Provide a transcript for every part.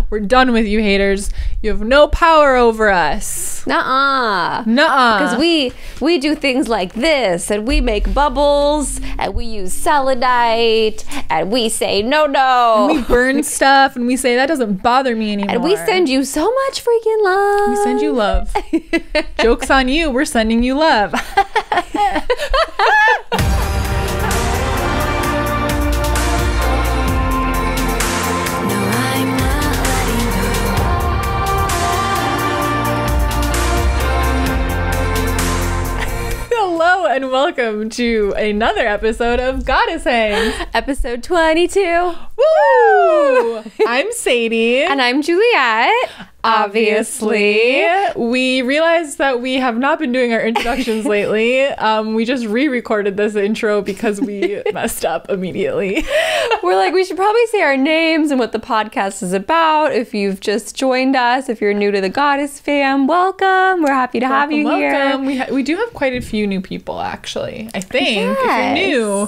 We're done with you haters. You have no power over us. Nuh-uh. Nuh-uh. Because we do things like this, and we make bubbles, and we use selenite, and we say no. And we burn stuff, and we say that doesn't bother me anymore. And we send you so much freaking love. We send you love. Joke's on you. We're sending you love. Hello and welcome to another episode of Goddess Hangs. Episode 22. Woo! I'm Sadie. And I'm Juliet. Obviously. We realized that we have not been doing our introductions lately. We just re-recorded this intro because we messed up immediately. We're like, we should probably say our names and what the podcast is about. If you've just joined us, if you're new to the Goddess fam, welcome. We're happy to have you here. Welcome. We do have quite a few new people, actually. I think. Yes. If you're new,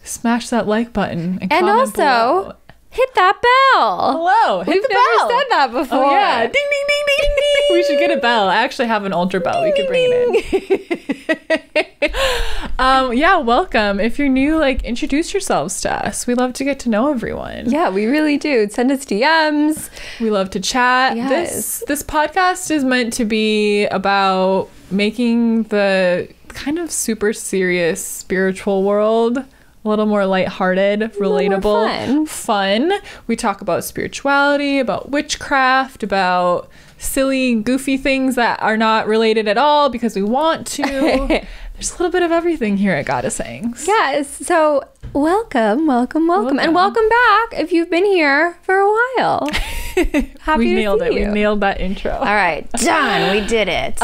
smash that like button and comment also below. Hit that bell. Hello. Hit We've the never bell. said that before. Oh, yeah. Ding, ding, ding, ding, ding. We should get a bell. I actually have an altar bell. We could bring it in. Yeah, welcome. If you're new, like, introduce yourselves to us. We love to get to know everyone. Yeah, we really do. Send us DMs. We love to chat. Yes. This podcast is meant to be about making the kind of super serious spiritual world a little more lighthearted, relatable, fun. We talk about spirituality, about witchcraft, about silly, goofy things that are not related at all because we want to. There's a little bit of everything here at Goddess Hangs. Yes. So welcome. And welcome back if you've been here for a while. Happy We to nailed see it. you. We nailed that intro. All right. Done. We did it.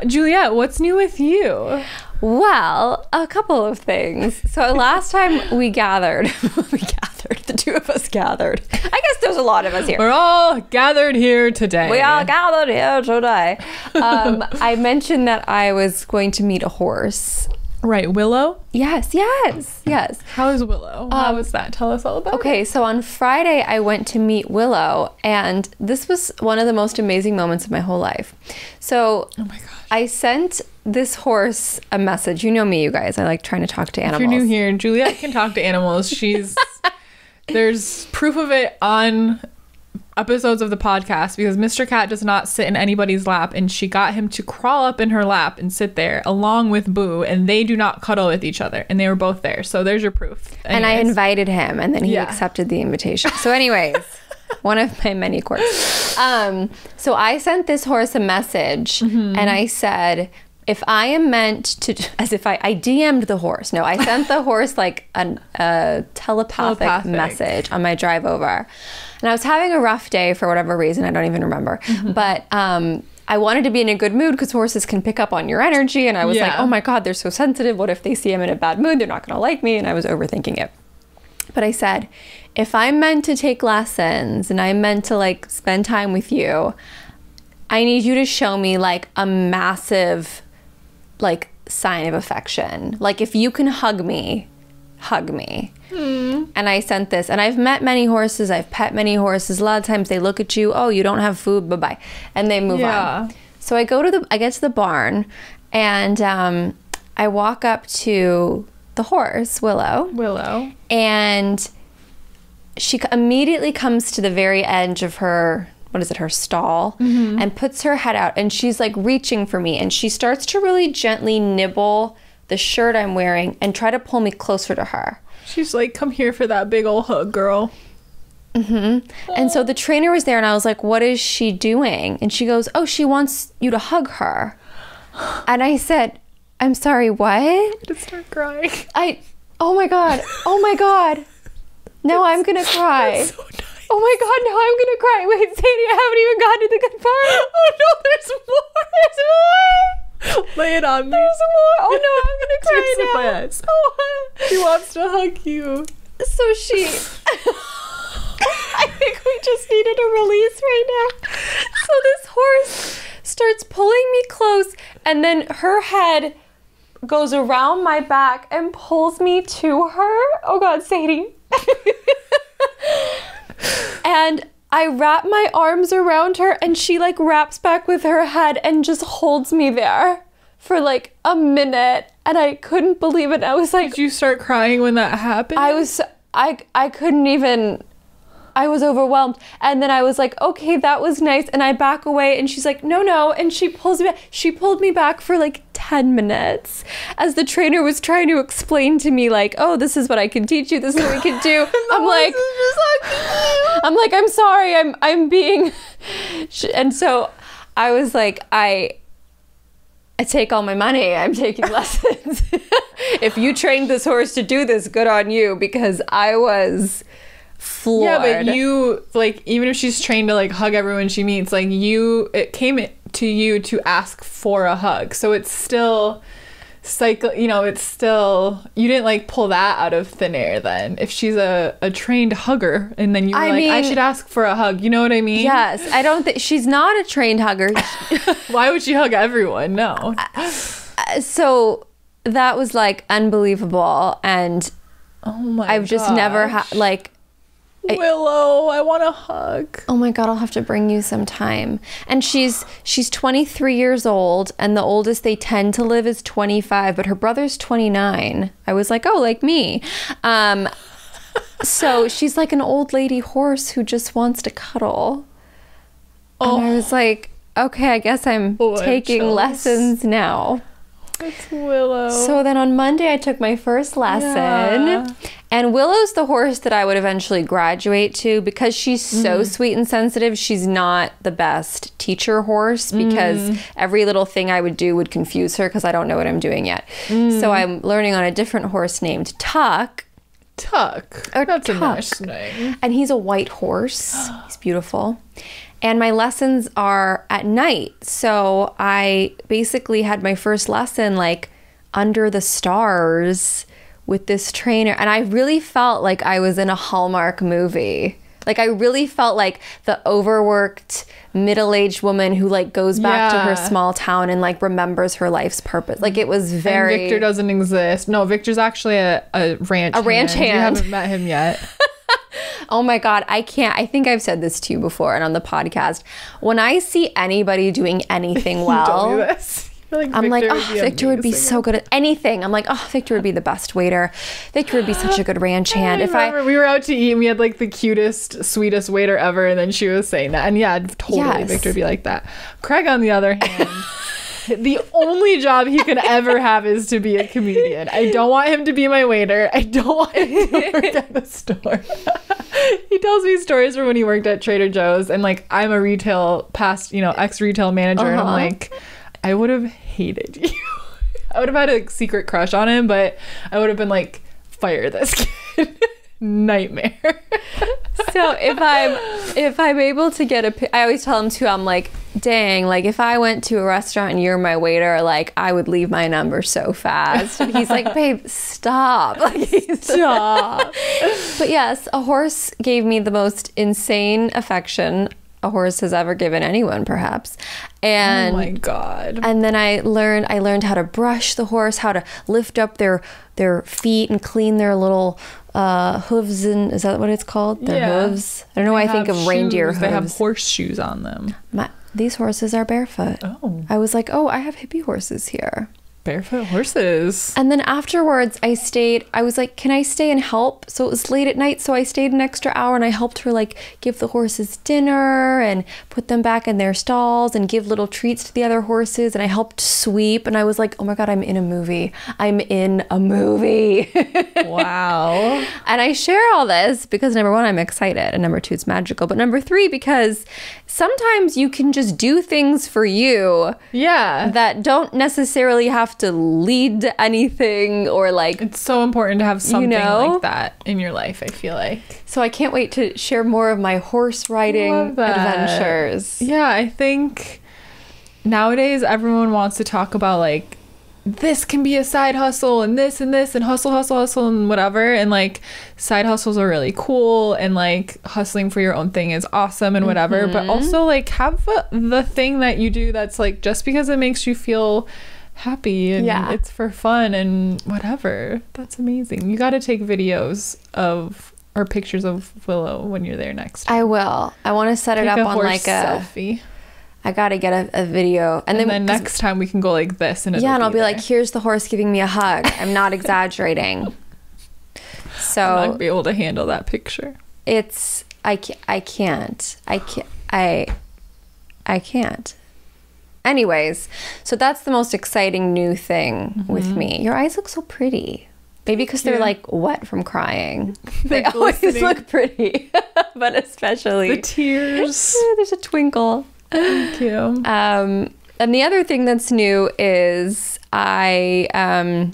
Juliet, what's new with you? Well, a couple of things. So last time we gathered, the two of us gathered. I guess there's a lot of us here. We're all gathered here today. We all gathered here today. I mentioned that I was going to meet a horse. Right, Willow? Yes. How is Willow? How was that? Tell us all about it. Okay, so on Friday, I went to meet Willow, and this was one of the most amazing moments of my whole life. So, oh my gosh. I sent this horse a message. You know me, you guys. I like trying to talk to animals. If you're new here, Juliet can talk to animals. There's proof of it on episodes of the podcast because Mr. Cat does not sit in anybody's lap, and she got him to crawl up in her lap and sit there along with Boo, and they do not cuddle with each other, and they were both there. So there's your proof. Anyways. And I invited him, and then he accepted the invitation. So anyways, one of my many quirks. So I sent this horse a message, and I said, if I am meant to, as if I DM'd the horse. No, I sent the horse like a telepathic message on my drive over. And I was having a rough day for whatever reason. I don't even remember. But I wanted to be in a good mood because horses can pick up on your energy. And I was like, oh my God, they're so sensitive. What if they see I'm in a bad mood? They're not going to like me. And I was overthinking it. But I said, if I'm meant to take lessons and I'm meant to like spend time with you, I need you to show me like a massive like sign of affection. Like if you can hug me. And I sent this, and I've met many horses, I've pet many horses. A lot of times they look at you, oh, you don't have food, bye-bye, and they move on. So I get to the barn, and I walk up to the horse, Willow, and she immediately comes to the very edge of her, her stall, and puts her head out, and she's like reaching for me, and she starts to really gently nibble the shirt I'm wearing and try to pull me closer to her. She's like, come here for that big old hug, girl. And so the trainer was there, and I was like, what is she doing? And she goes, oh, she wants you to hug her. And I said, I'm sorry, what? I'm gonna start crying. Oh my God. Now I'm gonna cry. That's so nice. Oh my God, now I'm gonna cry. Wait, Sadie, I haven't even gotten to the good part. Oh no, there's more. Lay it on me. There's more. Oh no, I'm gonna cry now. My eyes. Oh, she wants to hug you. So she... I think we just needed a release right now. So this horse starts pulling me close, and then her head goes around my back and pulls me to her. Oh God, Sadie. And I wrap my arms around her and she like wraps back with her head and just holds me there for like a minute, and I couldn't believe it. I was like, did you start crying when that happened? I couldn't even, I was overwhelmed. And then I was like, okay, that was nice. And I back away and she's like, no. And she pulls me back. She pulled me back for like 10 minutes as the trainer was trying to explain to me like, oh, this is what I can teach you. This is what we can do. I'm like, I'm sorry. I'm being, and so I was like, I take all my money. I'm taking lessons. If you trained this horse to do this, good on you, because I was floored. Yeah, but you, like, even if she's trained to like hug everyone she meets, like it came to you to ask for a hug. So it's still it's still, you didn't like pull that out of thin air then. If she's a trained hugger and then you were I should ask for a hug, you know what I mean? Yes, I don't think she's not a trained hugger. Why would she hug everyone? No. So that was like unbelievable, and oh my I've just never had like Willow, I want a hug. Oh my God, I'll have to bring you some time. And she's 23 years old, and the oldest they tend to live is 25, but her brother's 29. I was like, oh, like me. So she's like an old lady horse who just wants to cuddle. Oh. And I was like, okay, I guess I'm taking lessons now. It's Willow. So then on Monday I took my first lesson, and Willow's the horse that I would eventually graduate to because she's so sweet and sensitive. She's not the best teacher horse because every little thing I would do would confuse her because I don't know what I'm doing yet. So I'm learning on a different horse named Tuck. That's a nice name. And he's a white horse. He's beautiful. And my lessons are at night. So I basically had my first lesson like under the stars with this trainer. And I really felt like I was in a Hallmark movie. Like I really felt like the overworked middle-aged woman who like goes back to her small town and like remembers her life's purpose. Like it was very... And Victor doesn't exist. No, Victor's actually a ranch hand. Ranch hand. You haven't met him yet. Oh my God, I can't. I think I've said this to you before and on the podcast. When I see anybody doing anything well, don't do this. I'm like, oh, Victor would be so good at anything. I'm like, oh, Victor would be the best waiter. Victor would be such a good ranch hand. We were out to eat and we had like the cutest, sweetest waiter ever, and then she was saying that. And yeah, totally, Victor would be like that. Craig, on the other hand, the only job he could ever have is to be a comedian. I don't want him to be my waiter. I don't want him to work at the store. He tells me stories from when he worked at Trader Joe's, and like I'm a ex-retail manager, and I'm like, I would have hated you. I would have had a secret crush on him, but I would have been like, fire this kid. Nightmare. So if I'm able to get I always tell him too, I'm like, dang, like if I went to a restaurant and you're my waiter, like I would leave my number so fast. And he's like, babe, stop. Like, stop. But yes, a horse gave me the most insane affection a horse has ever given anyone, perhaps. And oh my God. And then I learned how to brush the horse, how to lift up their feet and clean their little hooves, and is that what it's called? Their hooves. I don't know why I think of reindeer hooves. They have horseshoes on them. These horses are barefoot. Oh. I was like, oh, I have hippie horses here. Barefoot horses. And then afterwards I was like, can I stay and help? So it was late at night, so I stayed an extra hour and I helped her like give the horses dinner and put them back in their stalls and give little treats to the other horses, and I helped sweep, and I was like, oh my God, I'm in a movie. Wow. And I share all this because number one, I'm excited, and number two, it's magical, but number three, because sometimes you can just do things for you that don't necessarily have to lead to anything, or like it's so important to have something like that in your life, I feel like. So I can't wait to share more of my horse riding adventures. Yeah, I think nowadays everyone wants to talk about like this can be a side hustle and this and hustle and whatever, and like side hustles are really cool, and like hustling for your own thing is awesome and whatever, but also like have the thing that you do that's like just because it makes you feel happy and it's for fun and whatever. That's amazing. You got to take videos of or pictures of Willow when you're there next time. I will. I want to set it up on like a selfie. I gotta get a video, and then next time we can go like this, and and I'll be like, here's the horse giving me a hug. I'm not exaggerating. So I'm not gonna be able to handle that picture. It's I can't. Anyways, so that's the most exciting new thing with me. Your eyes look so pretty. Maybe because they're like wet from crying. They always look pretty, but especially the tears. There's a twinkle. Thank you. And the other thing that's new is I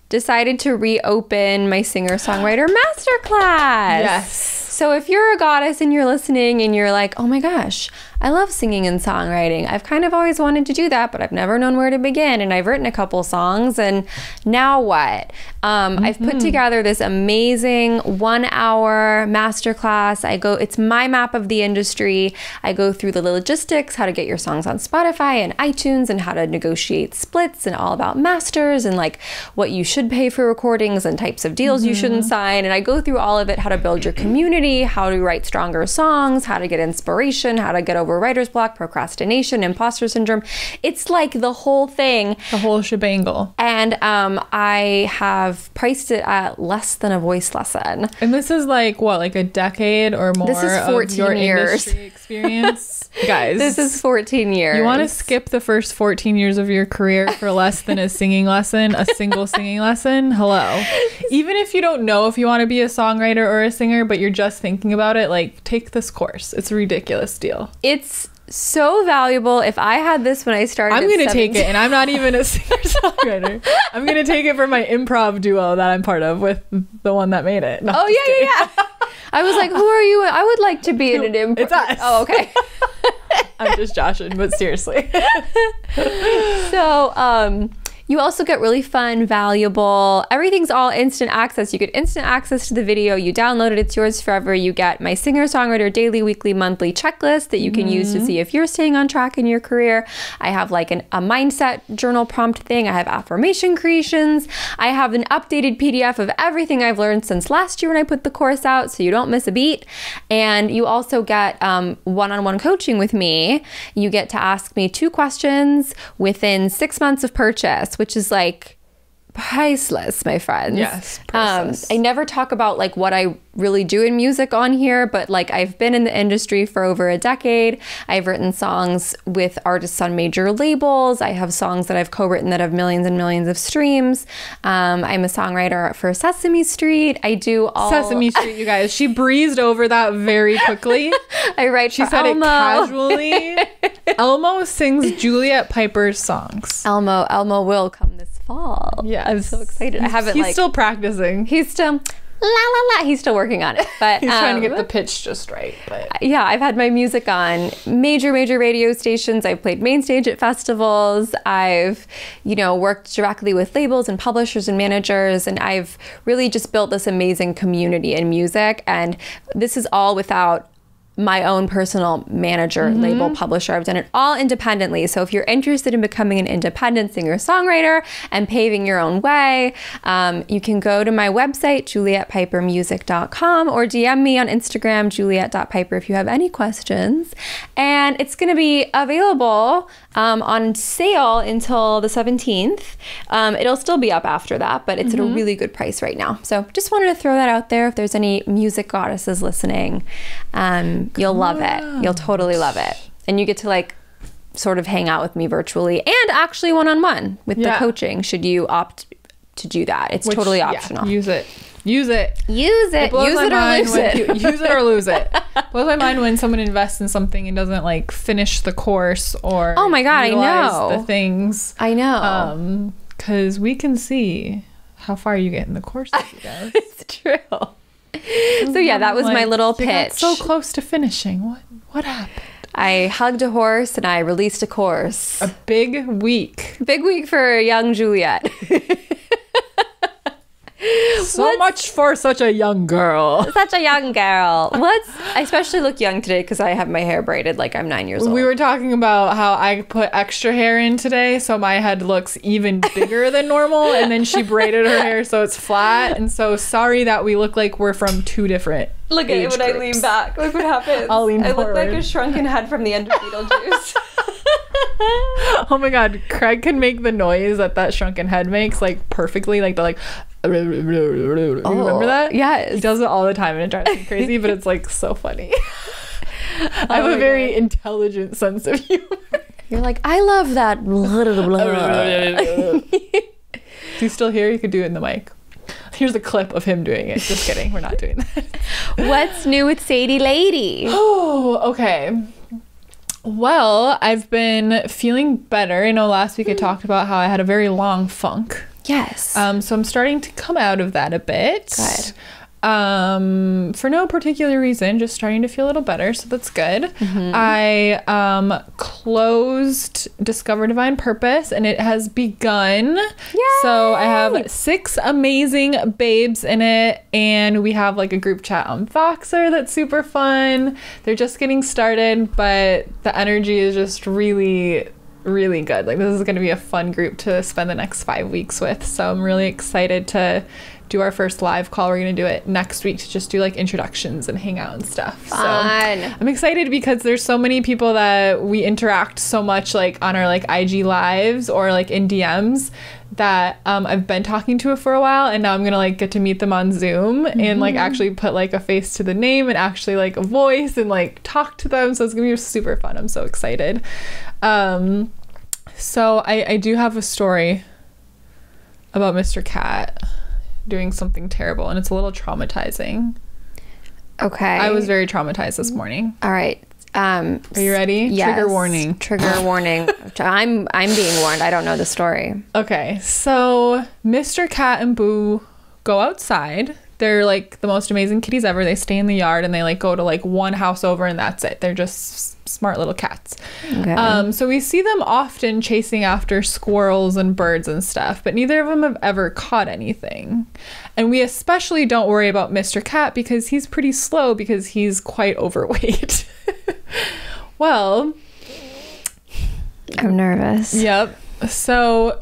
decided to reopen my singer-songwriter masterclass. Yes. So if you're a goddess and you're listening and you're like, oh my gosh, I love singing and songwriting. I've kind of always wanted to do that, but I've never known where to begin. And I've written a couple songs, and now what? I've put together this amazing 1-hour masterclass. It's my map of the industry. I go through the logistics, how to get your songs on Spotify and iTunes, and how to negotiate splits, and all about masters, and like what you should pay for recordings and types of deals you shouldn't sign. And I go through all of it, how to build your community, how to write stronger songs, how to get inspiration, how to get over writer's block, procrastination, imposter syndrome. It's like the whole thing. The whole shebangle. And I have priced it at less than a voice lesson. And this is like, what, like a decade or more this is 14 of your years. industry experience? Guys. This is 14 years. You want to skip the first 14 years of your career for less than a singing lesson, a single singing lesson? Hello. Even if you don't know if you want to be a songwriter or a singer, but you're just thinking about it, like, take this course. It's a ridiculous deal. It's so valuable. If I had this when I started, I'm going to take it, and I'm not even a singer-songwriter. I'm going to take it for my improv duo that I'm part of with the one that made it. No, oh, yeah. I was like, who are you? I would like to be in an improv. It's us. Oh, okay. I'm just joshing, but seriously. So, you also get really fun, valuable, everything's all instant access. You get instant access to the video. You download it. It's yours forever. You get my singer-songwriter daily, weekly, monthly checklist that you can use to see if you're staying on track in your career. I have like a mindset journal prompt thing. I have affirmation creations. I have an updated PDF of everything I've learned since last year when I put the course out, so you don't miss a beat. And you also get one-on-one coaching with me. You get to ask me 2 questions within 6 months of purchase, which is like priceless, my friends. Yes, priceless. I never talk about like what I really do in music on here, but like I've been in the industry for over a decade. I've written songs with artists on major labels. I have songs that I've co-written that have millions and millions of streams. I'm a songwriter for Sesame Street. I do all Sesame Street, you guys. She breezed over that very quickly. I write she for said Elmo. It casually. Elmo sings Juliet Piper's songs. Elmo will come this fall. Yeah, I'm so excited. I haven't. He's still practicing. He's still. La la la. He's still working on it, but he's trying to get the pitch just right. But yeah, I've had my music on major radio stations. I've played main stage at festivals. I've, worked directly with labels and publishers and managers, and I've really just built this amazing community in music. And this is all without my own personal manager, label, publisher. I've done it all independently. So if you're interested in becoming an independent singer-songwriter and paving your own way, you can go to my website, julietpipermusic.com, or DM me on Instagram, juliet.piper, if you have any questions. And it's going to be available on sale until the 17th. It'll still be up after that, but it's at a really good price right now. So just wanted to throw that out there. If there's any music goddesses listening, you'll love it. You'll totally love it. And you get to like sort of hang out with me virtually and actually one-on-one with the coaching, should you opt to do that. It's totally optional. Use it. Use it. Use it. Use it or lose it. Use it or lose it. Blows my mind when someone invests in something and doesn't like finish the course or oh my God, I know the things. I know. Because we can see how far you get in the course, you guys. It's true. So yeah, that was my little pitch. Got so close to finishing. What happened? I hugged a horse and I released a course. A big week. Big week for young Juliet. So much for such a young girl. Such a young girl. I especially look young today because I have my hair braided like I'm 9 years old. We were talking about how I put extra hair in today, so my head looks even bigger than normal, and then she braided her hair so it's flat, and so sorry that we look like we're from two different Look at it when I lean back. Look what happens. I'll lean forward. Look like a shrunken head from the end of Beetlejuice. Oh my god, Craig can make the noise that shrunken head makes like perfectly, like the like remember that? Yes. He does it all the time and it drives me crazy, but it's like so funny. I have a very intelligent sense of humor. You're like, I love that. Is he still here? You could do it in the mic. Here's a clip of him doing it. Just kidding. We're not doing that. What's new with Sadie Lady? Oh, okay. Well, I've been feeling better. I know last week I talked about how I had a very long funk. Yes. So I'm starting to come out of that a bit. Good. For no particular reason, just starting to feel a little better, so that's good. Mm-hmm. I closed Discover Divine Purpose, and it has begun. Yay! So I have 6 amazing babes in it, and we have like a group chat on Voxer that's super fun. They're just getting started, but the energy is just really good. Like, this is going to be a fun group to spend the next 5 weeks with, so I'm really excited to do our first live call. We're going to do it next week to just do like introductions and hang out and stuff. Fun. So I'm excited because there's so many people that we interact so much like on our like IG lives or like in DMs that I've been talking to for a while, and now I'm gonna like get to meet them on Zoom and like actually put like a face to the name and actually like a voice and like talk to them. So it's gonna be super fun. I'm so excited. So I do have a story about Mr. Cat doing something terrible, and it's a little traumatizing. Okay. I was very traumatized this morning. All right. Are you ready? Yes. Trigger warning. Trigger warning. I'm being warned. I don't know the story. Okay. So Mr. Cat and Boo go outside. They're like the most amazing kitties ever. They stay in the yard and they like go to like one house over and that's it. They're just smart little cats. Okay. So we see them often chasing after squirrels and birds and stuff, but neither of them have ever caught anything. And we especially don't worry about Mr. Cat because he's pretty slow because he's quite overweight. Well, I'm nervous. Yep. So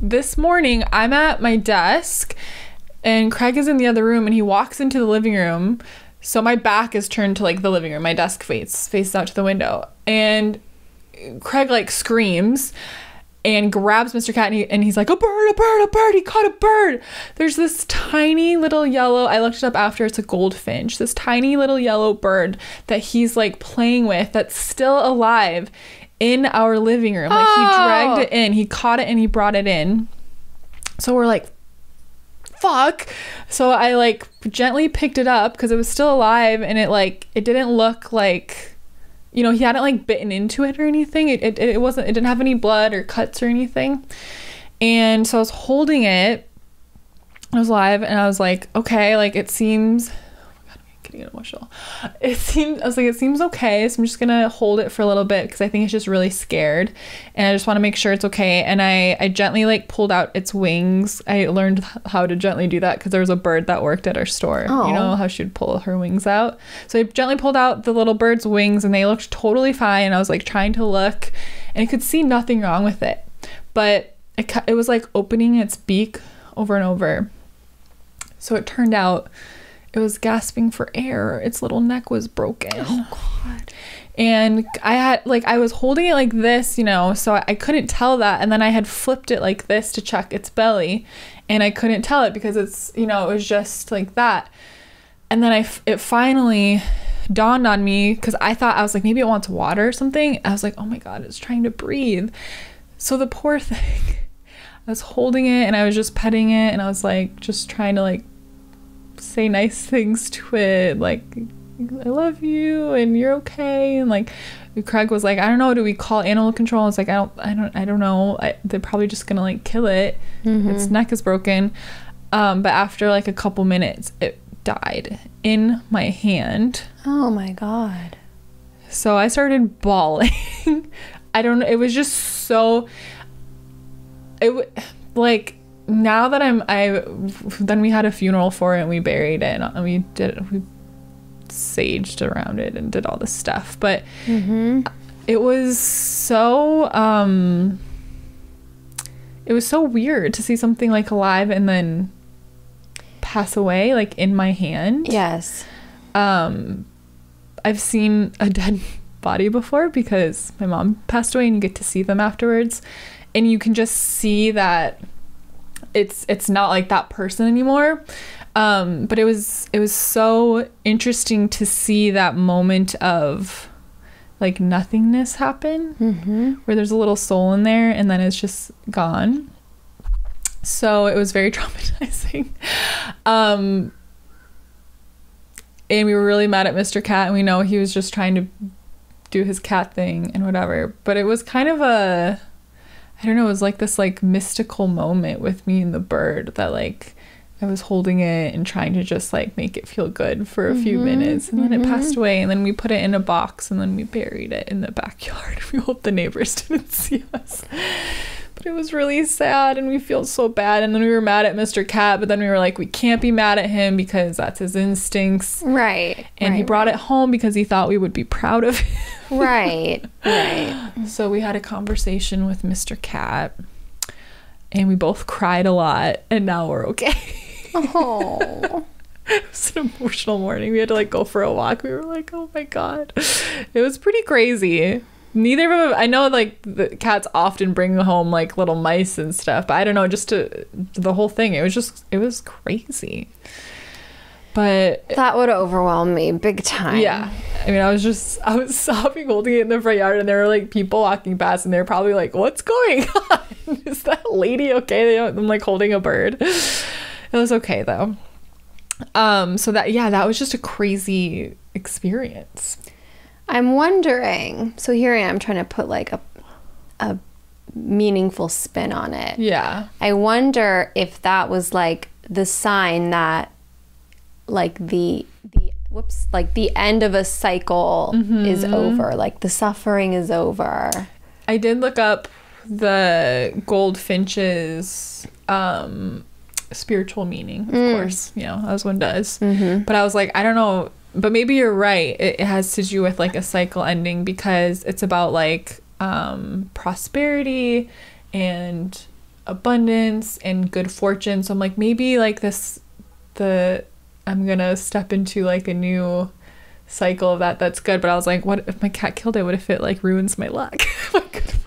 this morning I'm at my desk and Craig is in the other room and he walks into the living room. So my back is turned to like the living room. My desk faces out to the window. And Craig like screams and grabs Mr. Cat and he's like, a bird, a bird, a bird. He caught a bird. There's this tiny little yellow, I looked it up after, it's a goldfinch. This tiny little yellow bird that he's like playing with that's still alive in our living room. Like he dragged it in. He caught it and he brought it in. So we're like, fuck. So I like gently picked it up because it was still alive and it didn't look like, you know, he hadn't like bitten into it or anything. It didn't have any blood or cuts or anything. And so I was holding it. It was alive and I was like, okay, like it seems, getting emotional. I was like, it seems okay, so I'm just gonna hold it for a little bit because I think it's just really scared and I just want to make sure it's okay. And I gently like pulled out its wings. I learned how to gently do that because there was a bird that worked at our store. You know how she would pull her wings out. So I gently pulled out the little bird's wings and they looked totally fine. I was like trying to look and I could see nothing wrong with it, but it was like opening its beak over and over. So it turned out it was gasping for air. Its little neck was broken. Oh God. And I was holding it like this, you know, so I couldn't tell that. And then I had flipped it like this to check its belly and I couldn't tell it because it's, you know, it was just like that. And then it finally dawned on me because I was like, maybe it wants water or something. I was like, oh my God, it's trying to breathe. So the poor thing, I was holding it and I was just petting it and I was like, just trying to like say nice things to it, like I love you and you're okay. And like Craig was like, I don't know, do we call animal control? I was like, I don't know. They're probably just gonna like kill it. Its neck is broken. But after like a couple minutes it died in my hand. Oh my God. So I started bawling. I don't know, it was just so like now that then we had a funeral for it and we buried it and we saged around it and did all this stuff. But it was so weird to see something like alive and then pass away, like in my hand. Yes. I've seen a dead body before because my mom passed away, and you get to see them afterwards, and you can just see that it's not like that person anymore. But it was so interesting to see that moment of like nothingness happen, where there's a little soul in there and then it's just gone. So it was very traumatizing. And we were really mad at Mr. Cat, and we know he was just trying to do his cat thing and whatever. But it was kind of I don't know, it was like this like mystical moment with me and the bird that like I was holding it and trying to just like make it feel good for a few minutes, and then it passed away, and then we put it in a box, and then we buried it in the backyard. We hope the neighbors didn't see us. But it was really sad, and we feel so bad. And then we were mad at Mr. Cat, but then we were like, we can't be mad at him because that's his instincts. Right. And he brought it home because he thought we would be proud of him. Right. So we had a conversation with Mr. Cat, and we both cried a lot, and now we're okay. Oh. It was an emotional morning. We had to like go for a walk. We were like, oh my God. It was pretty crazy. Neither of them, I know like the cats often bring home like little mice and stuff, but I don't know, just the whole thing, it was crazy. But that would overwhelm me big time. Yeah. I mean, I was sobbing holding it in the front yard, and there were like people walking past, and they're probably like, what's going on? Is that lady okay? I'm like holding a bird. It was okay though. So that was just a crazy experience. I'm wondering, so here I am trying to put like a meaningful spin on it. Yeah. I wonder if that was like the sign that like the end of a cycle is over, like the suffering is over. I did look up the goldfinch's spiritual meaning, of course, as one does. But I was like, I don't know. But maybe you're right. It has to do with like a cycle ending, because it's about like prosperity and abundance and good fortune. So I'm like, maybe like I'm gonna step into like a new cycle of that's good. But I was like, what if my cat killed it? What if it like ruins my luck?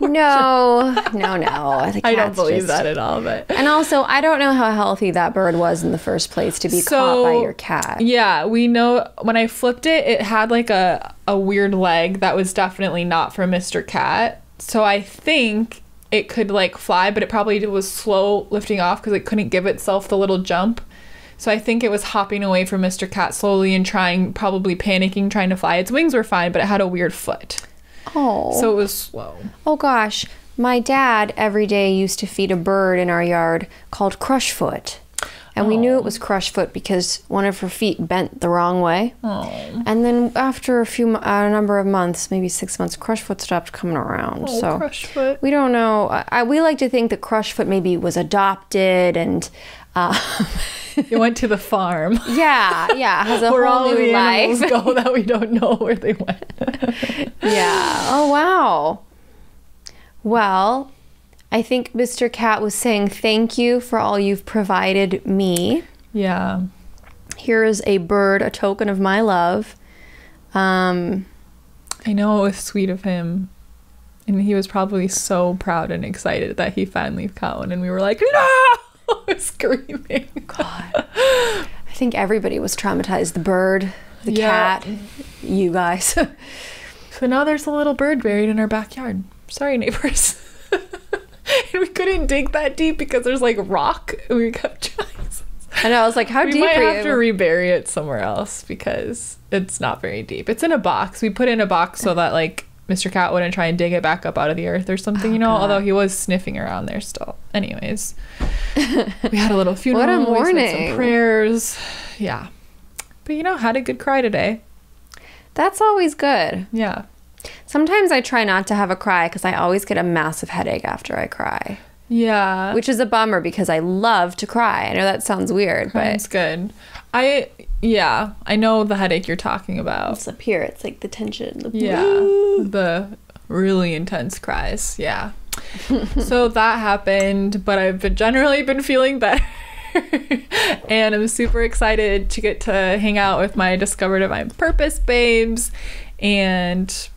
No. I don't believe that at all. But and also, I don't know how healthy that bird was in the first place to be caught by your cat. Yeah, we know when I flipped it, it had like a weird leg that was definitely not from Mr. Cat. So I think it could like fly, but it probably was slow lifting off because it couldn't give itself the little jump. So I think it was hopping away from Mr. Cat slowly and probably panicking, trying to fly. Its wings were fine, but it had a weird foot. Oh. So it was slow. Oh gosh. My dad every day used to feed a bird in our yard called Crushfoot. And we knew it was Crushfoot because one of her feet bent the wrong way. Oh. And then after a number of months, maybe 6 months, Crushfoot stopped coming around. Oh, so Crushfoot. We don't know. We like to think that Crushfoot maybe was adopted and... It went to the farm. Yeah, has a where whole all new the life. animals go that we don't know where they went. Yeah. Oh, wow. Well, I think Mr. Cat was saying thank you for all you've provided me. Yeah. Here is a bird, a token of my love. I know, it was sweet of him. And he was probably so proud and excited that he finally caught one. And we were like, no! Screaming. God. I think everybody was traumatized. The bird, the cat, you guys. So now there's a little bird buried in our backyard. Sorry, neighbors. And we couldn't dig that deep because there's like rock, and we kept trying. And I was like, how deep are you? We might have to rebury it somewhere else because it's not very deep. It's in a box. We put it in a box so that like Mr. Cat wouldn't try and dig it back up out of the earth or something, God. Although he was sniffing around there still. Anyways, we had a little funeral. What a morning. We said some prayers. Yeah. But had a good cry today. That's always good. Yeah. Sometimes I try not to have a cry because I always get a massive headache after I cry. Yeah. Which is a bummer because I love to cry. I know that sounds weird, but it's good. I know the headache you're talking about. It's up here. It's like the tension. The really intense cries. Yeah. So that happened, but I've generally been feeling better. And I'm super excited to get to hang out with my Discover Divine Purpose babes. And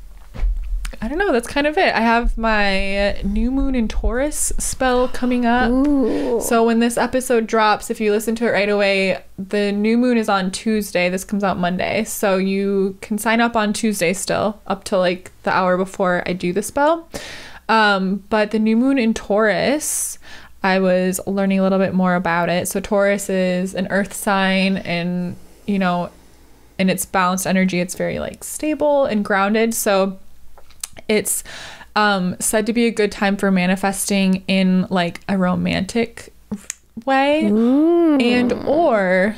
I don't know, that's kind of it. I have my new moon in Taurus spell coming up. Ooh. So when this episode drops, if you listen to it right away, the new moon is on Tuesday. This comes out Monday. So you can sign up on Tuesday still, up to like the hour before I do the spell. But the new moon in Taurus, I was learning a little bit more about it. So Taurus is an earth sign, and, you know, in its balanced energy, it's very like stable and grounded. So it's said to be a good time for manifesting in like a romantic way. Ooh. And or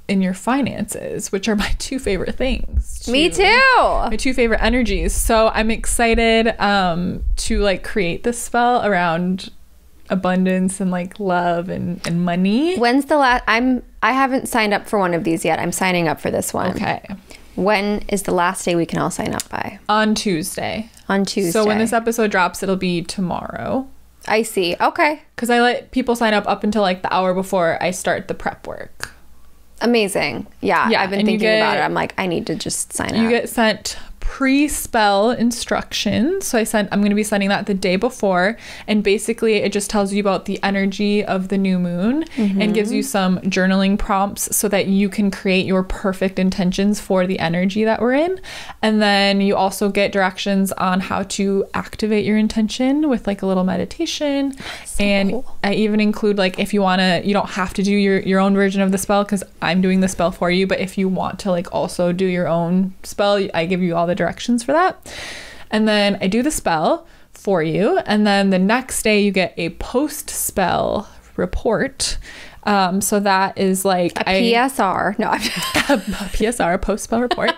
in your finances, which are my two favorite things. Me too. My two favorite energies. So I'm excited to like create this spell around abundance and like love and money. When's the last? I haven't signed up for one of these yet. I'm signing up for this one. Okay. When is the last day we can all sign up by? On Tuesday. On Tuesday. So when this episode drops, it'll be tomorrow. I see. Okay. Because I let people sign up until like the hour before I start the prep work. Amazing. Yeah. Yeah, I've been thinking about it. I'm like, I need to just sign up. You get sent pre-spell instructions. So I'm going to be sending that the day before, and basically it just tells you about the energy of the new moon and gives you some journaling prompts so that you can create your perfect intentions for the energy that we're in. And then you also get directions on how to activate your intention with like a little meditation. So and cool. I even include like, if you want to, you don't have to do your own version of the spell because I'm doing the spell for you, but if you want to like also do your own spell, I give you all the directions for that. And then I do the spell for you, and then the next day you get a post spell report. So that is like a PSR. No, a PSR, a post spell report.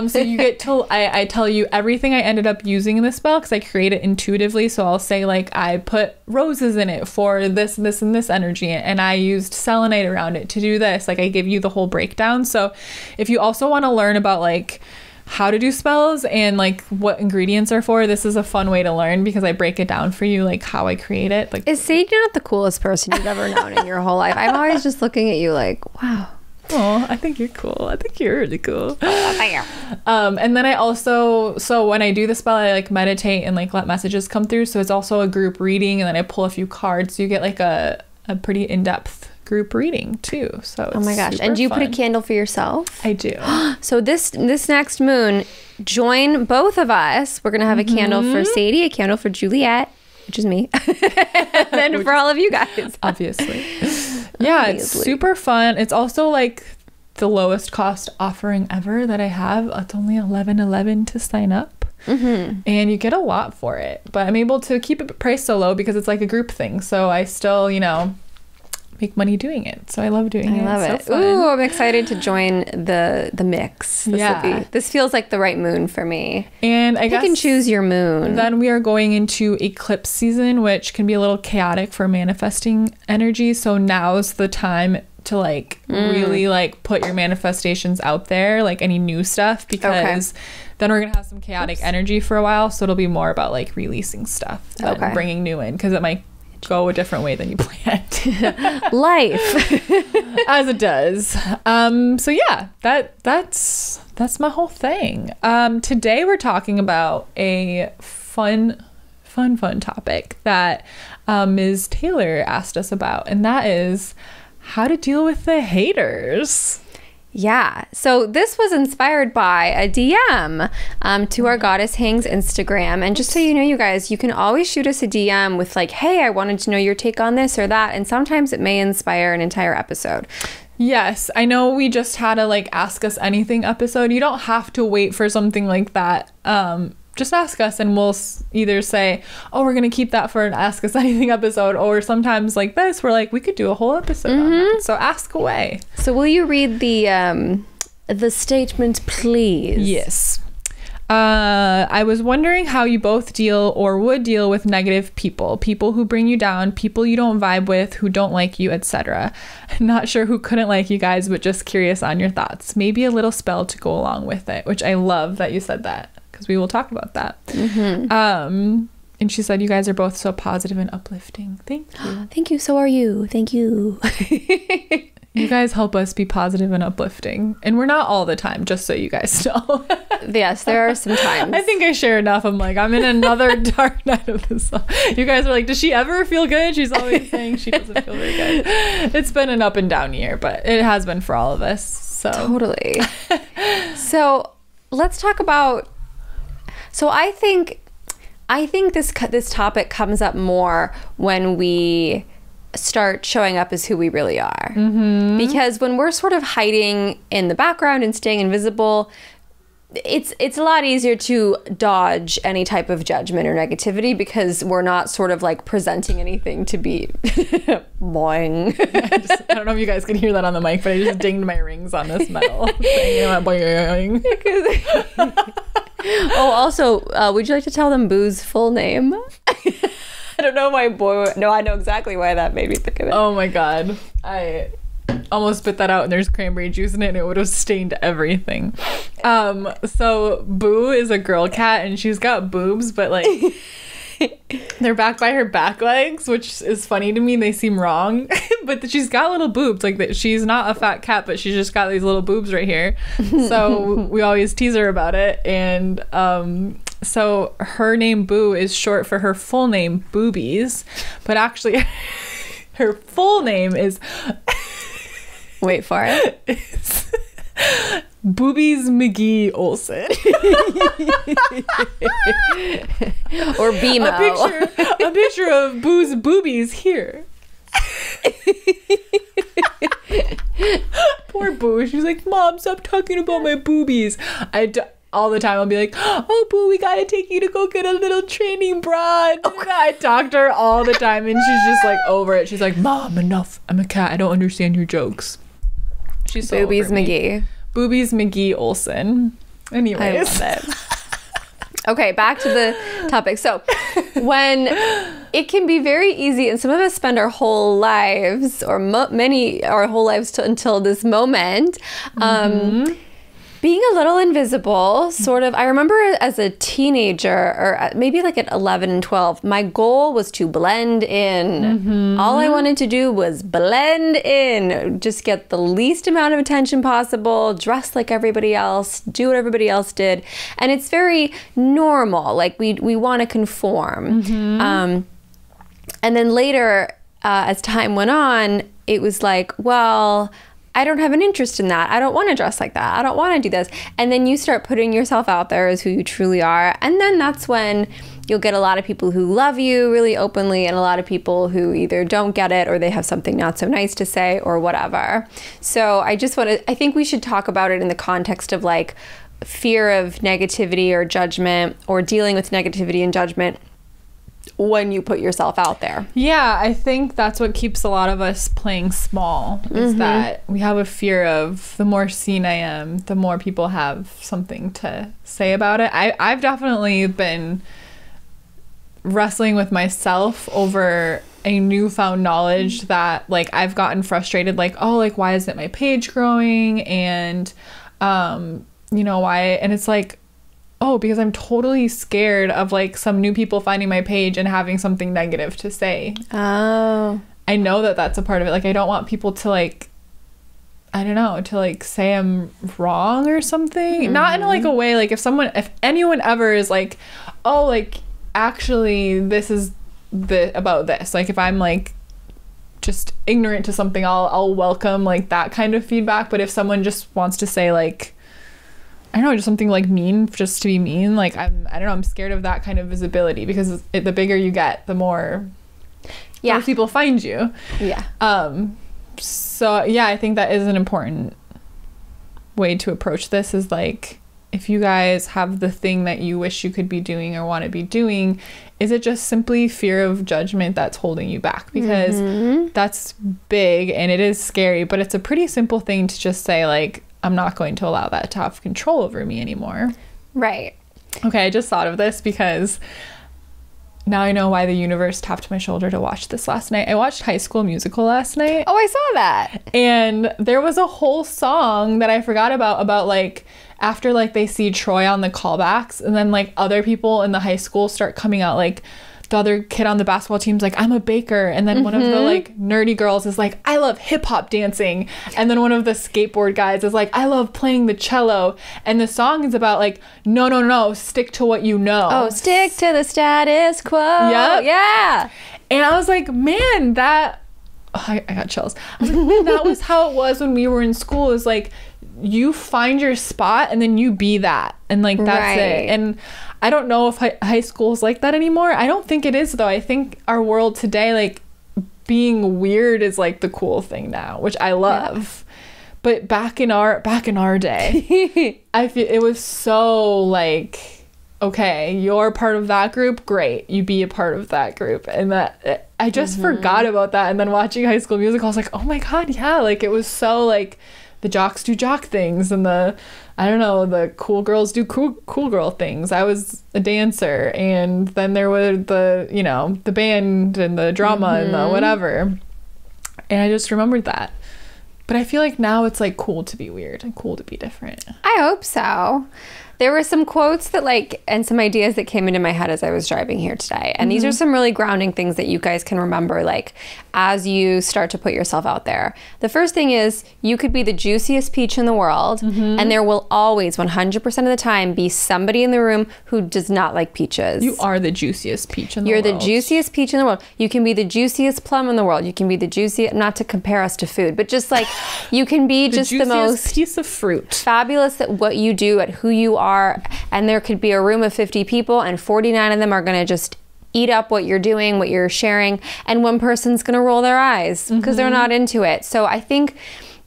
So you get to, I tell you everything I ended up using in this spell because I create it intuitively. So I'll say like, I put roses in it for this and this and this energy, and I used selenite around it to do this. Like, I give you the whole breakdown. So if you also want to learn about like how to do spells and like what ingredients are for, this is a fun way to learn because I break it down for you, like how I create it. Like, is Sadie not the coolest person you've ever known in your whole life? I'm always just looking at you like, wow. Oh, I think you're cool. I think you're really cool. And then I also, so when I do the spell, I like meditate and like let messages come through. So it's also a group reading, and then I pull a few cards. So you get like a pretty in-depth group reading too. So it's, oh my gosh. And do you put a candle for yourself? I do. So this next moon, join both of us. We're gonna have a candle for Sadie, a candle for Juliet, which is me, and then for all of you guys, obviously. Yeah, it's super fun. It's also like the lowest cost offering ever that I have. It's only $11.11 to sign up. And you get a lot for it, but I'm able to keep it priced so low because it's like a group thing. So I still, you know, make money doing it. So I love doing it. I love it. So fun. Ooh, I'm excited to join the mix. This feels like the right moon for me. And I guess you can choose your moon. Then we are going into eclipse season, which can be a little chaotic for manifesting energy. So now's the time to like really like put your manifestations out there, like any new stuff, because then we're gonna have some chaotic energy for a while. So it'll be more about like releasing stuff than bringing new in, because it might go a different way than you planned. Life as it does. So yeah, that's my whole thing. Today we're talking about a fun topic that Ms. Taylor asked us about, and that is how to deal with the haters. Yeah. So this was inspired by a DM to our Goddess Hangs Instagram. And just so you know, you guys, you can always shoot us a DM with like, hey, I wanted to know your take on this or that. And sometimes it may inspire an entire episode. Yes. I know we just had a like Ask Us Anything episode. You don't have to wait for something like that. Just ask us and we'll either say, oh, we're going to keep that for an Ask Us Anything episode. Or sometimes like this, we're like, we could do a whole episode on that. So ask away. So will you read the statement, please? Yes. I was wondering how you both deal or would deal with negative people who bring you down, people you don't vibe with, who don't like you, etc. Not sure who couldn't like you guys, but just curious on your thoughts. Maybe a little spell to go along with it, which I love that you said that, because we will talk about that. And she said, you guys are both so positive and uplifting. Thank you. Thank you. So are you. Thank you. You guys help us be positive and uplifting. And we're not all the time, just so you guys know. Yes, there are some times. I think I share enough. I'm like, I'm in another dark night of this. You guys are like, does she ever feel good? She's always saying she doesn't feel very good. It's been an up and down year, but it has been for all of us. So totally. So let's talk about... So I think this topic comes up more when we start showing up as who we really are. Because when we're sort of hiding in the background and staying invisible, it's a lot easier to dodge any type of judgment or negativity, because we're not sort of like presenting anything to be boing. I don't know if you guys can hear that on the mic, but I just dinged my rings on this metal thing. Boing. Oh, also, would you like to tell them Boo's full name? I don't know why No, I know exactly why that made me think of it. Oh my god. I almost spit that out and there's cranberry juice in it and it would have stained everything. So Boo is a girl cat and she's got boobs, but like they're backed by her back legs, which is funny to me. They seem wrong, but she's got little boobs. Like that, she's not a fat cat, but she's just got these little boobs right here. So we always tease her about it. And so her name Boo is short for her full name, Boobies, but actually her full name is wait for it. It's Boobies McGee Olsen. Or BMO. A picture of Boo's boobies here. Poor Boo. She's like, Mom, stop talking about my boobies. All the time I'll be like, oh Boo, we gotta take you to go get a little training bra. I talk to her all the time and she's just like over it. She's like, Mom, enough. I'm a cat. I don't understand your jokes. She's so Boobies McGee. Boobies McGee Olsen. Anyways. I love it. Okay, back to the topic. So when it can be very easy, and some of us spend our whole lives, or our whole lives until this moment, being a little invisible, sort of. I remember as a teenager, or maybe like at 11 and 12, my goal was to blend in. All I wanted to do was blend in, just get the least amount of attention possible, dress like everybody else, do what everybody else did. And it's very normal. Like we want to conform. And then later, as time went on, it was like, well, I don't have an interest in that. I don't want to dress like that. I don't want to do this. And then you start putting yourself out there as who you truly are. And then that's when you'll get a lot of people who love you really openly, and a lot of people who either don't get it or they have something not so nice to say or whatever. So I think we should talk about it in the context of like fear of negativity or judgment, or dealing with negativity and judgment when you put yourself out there. Yeah, I think that's what keeps a lot of us playing small, is that we have a fear of, the more seen I am, the more people have something to say about it. I've definitely been wrestling with myself over a newfound knowledge that like I've gotten frustrated, like, oh, like why isn't my page growing? And you know, why? And it's like, oh, because I'm totally scared of like some new people finding my page and having something negative to say. Oh. I know that that's a part of it. Like, I don't want people to like, I don't know, to like say I'm wrong or something. Not in like a way, like if anyone ever is like, oh, like actually this is about this. Like if I'm like just ignorant to something, I'll welcome like that kind of feedback. But if someone just wants to say like, I don't know, just something like mean just to be mean, like I don't know, I'm scared of that kind of visibility, because the bigger you get, the more those people find you. So yeah, I think that is an important way to approach this, is like, if you guys have the thing that you wish you could be doing or want to be doing, is it just simply fear of judgment that's holding you back? Because that's big and it is scary, but it's a pretty simple thing to just say like, I'm not going to allow that to have control over me anymore. Right. Okay, I just thought of this because now I know why the universe tapped my shoulder to watch this last night. I watched High School Musical last night. Oh, I saw that. And there was a whole song that I forgot about like after like they see Troy on the callbacks, and then like other people in the high school start coming out, like the other kid on the basketball team's like, I'm a baker. And then one of the like nerdy girls is like, I love hip hop dancing. And then one of the skateboard guys is like, I love playing the cello. And the song is about like, no, stick to what you know. Oh, stick to the status quo. Yep. Yeah. And I was like, man, that, I got chills. I was like, man, that was how it was when we were in school. Is like, you find your spot and then you be that. And like, that's it. And I don't know if high school is like that anymore. I don't think it is, though. I think our world today, like, being weird is like the cool thing now, which I love. Yeah. But back in our day, I feel it was so like, okay, you're part of that group, great, you be a part of that group. And that I just forgot about that. And then watching High School Musical, I was like, oh my god, yeah, like it was so like the jocks do jock things and the, I don't know, the cool girls do cool girl things. I was a dancer, and then there were the, you know, the band and the drama and the whatever. And I just remembered that. But I feel like now it's like cool to be weird and cool to be different. I hope so. There were some quotes that like, and some ideas that came into my head as I was driving here today. And these are some really grounding things that you guys can remember, like, as you start to put yourself out there. The first thing is, you could be the juiciest peach in the world, and there will always, 100% of the time, be somebody in the room who does not like peaches. You are the juiciest peach in the world. You're the juiciest peach in the world. You can be the juiciest plum in the world. You can be the juiciest, not to compare us to food, but just like, you can be just the most piece of fruit. Fabulous at what you do, at who you are. And there could be a room of 50 people and 49 of them are going to just eat up what you're doing, what you're sharing, and one person's going to roll their eyes because they're not into it. So I think,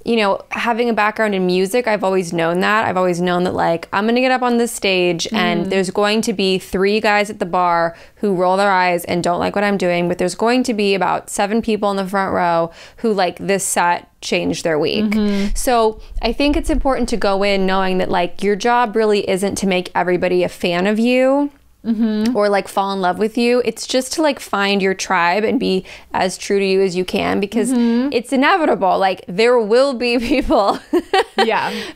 you know, having a background in music, I've always known that. I've always known that, like, I'm going to get up on this stage and there's going to be 3 guys at the bar who roll their eyes and don't like what I'm doing, but there's going to be about 7 people in the front row who like this set changed their week. So I think it's important to go in knowing that, like, your job really isn't to make everybody a fan of you. Or like fall in love with you. It's just to like find your tribe and be as true to you as you can, because it's inevitable. Like, there will be people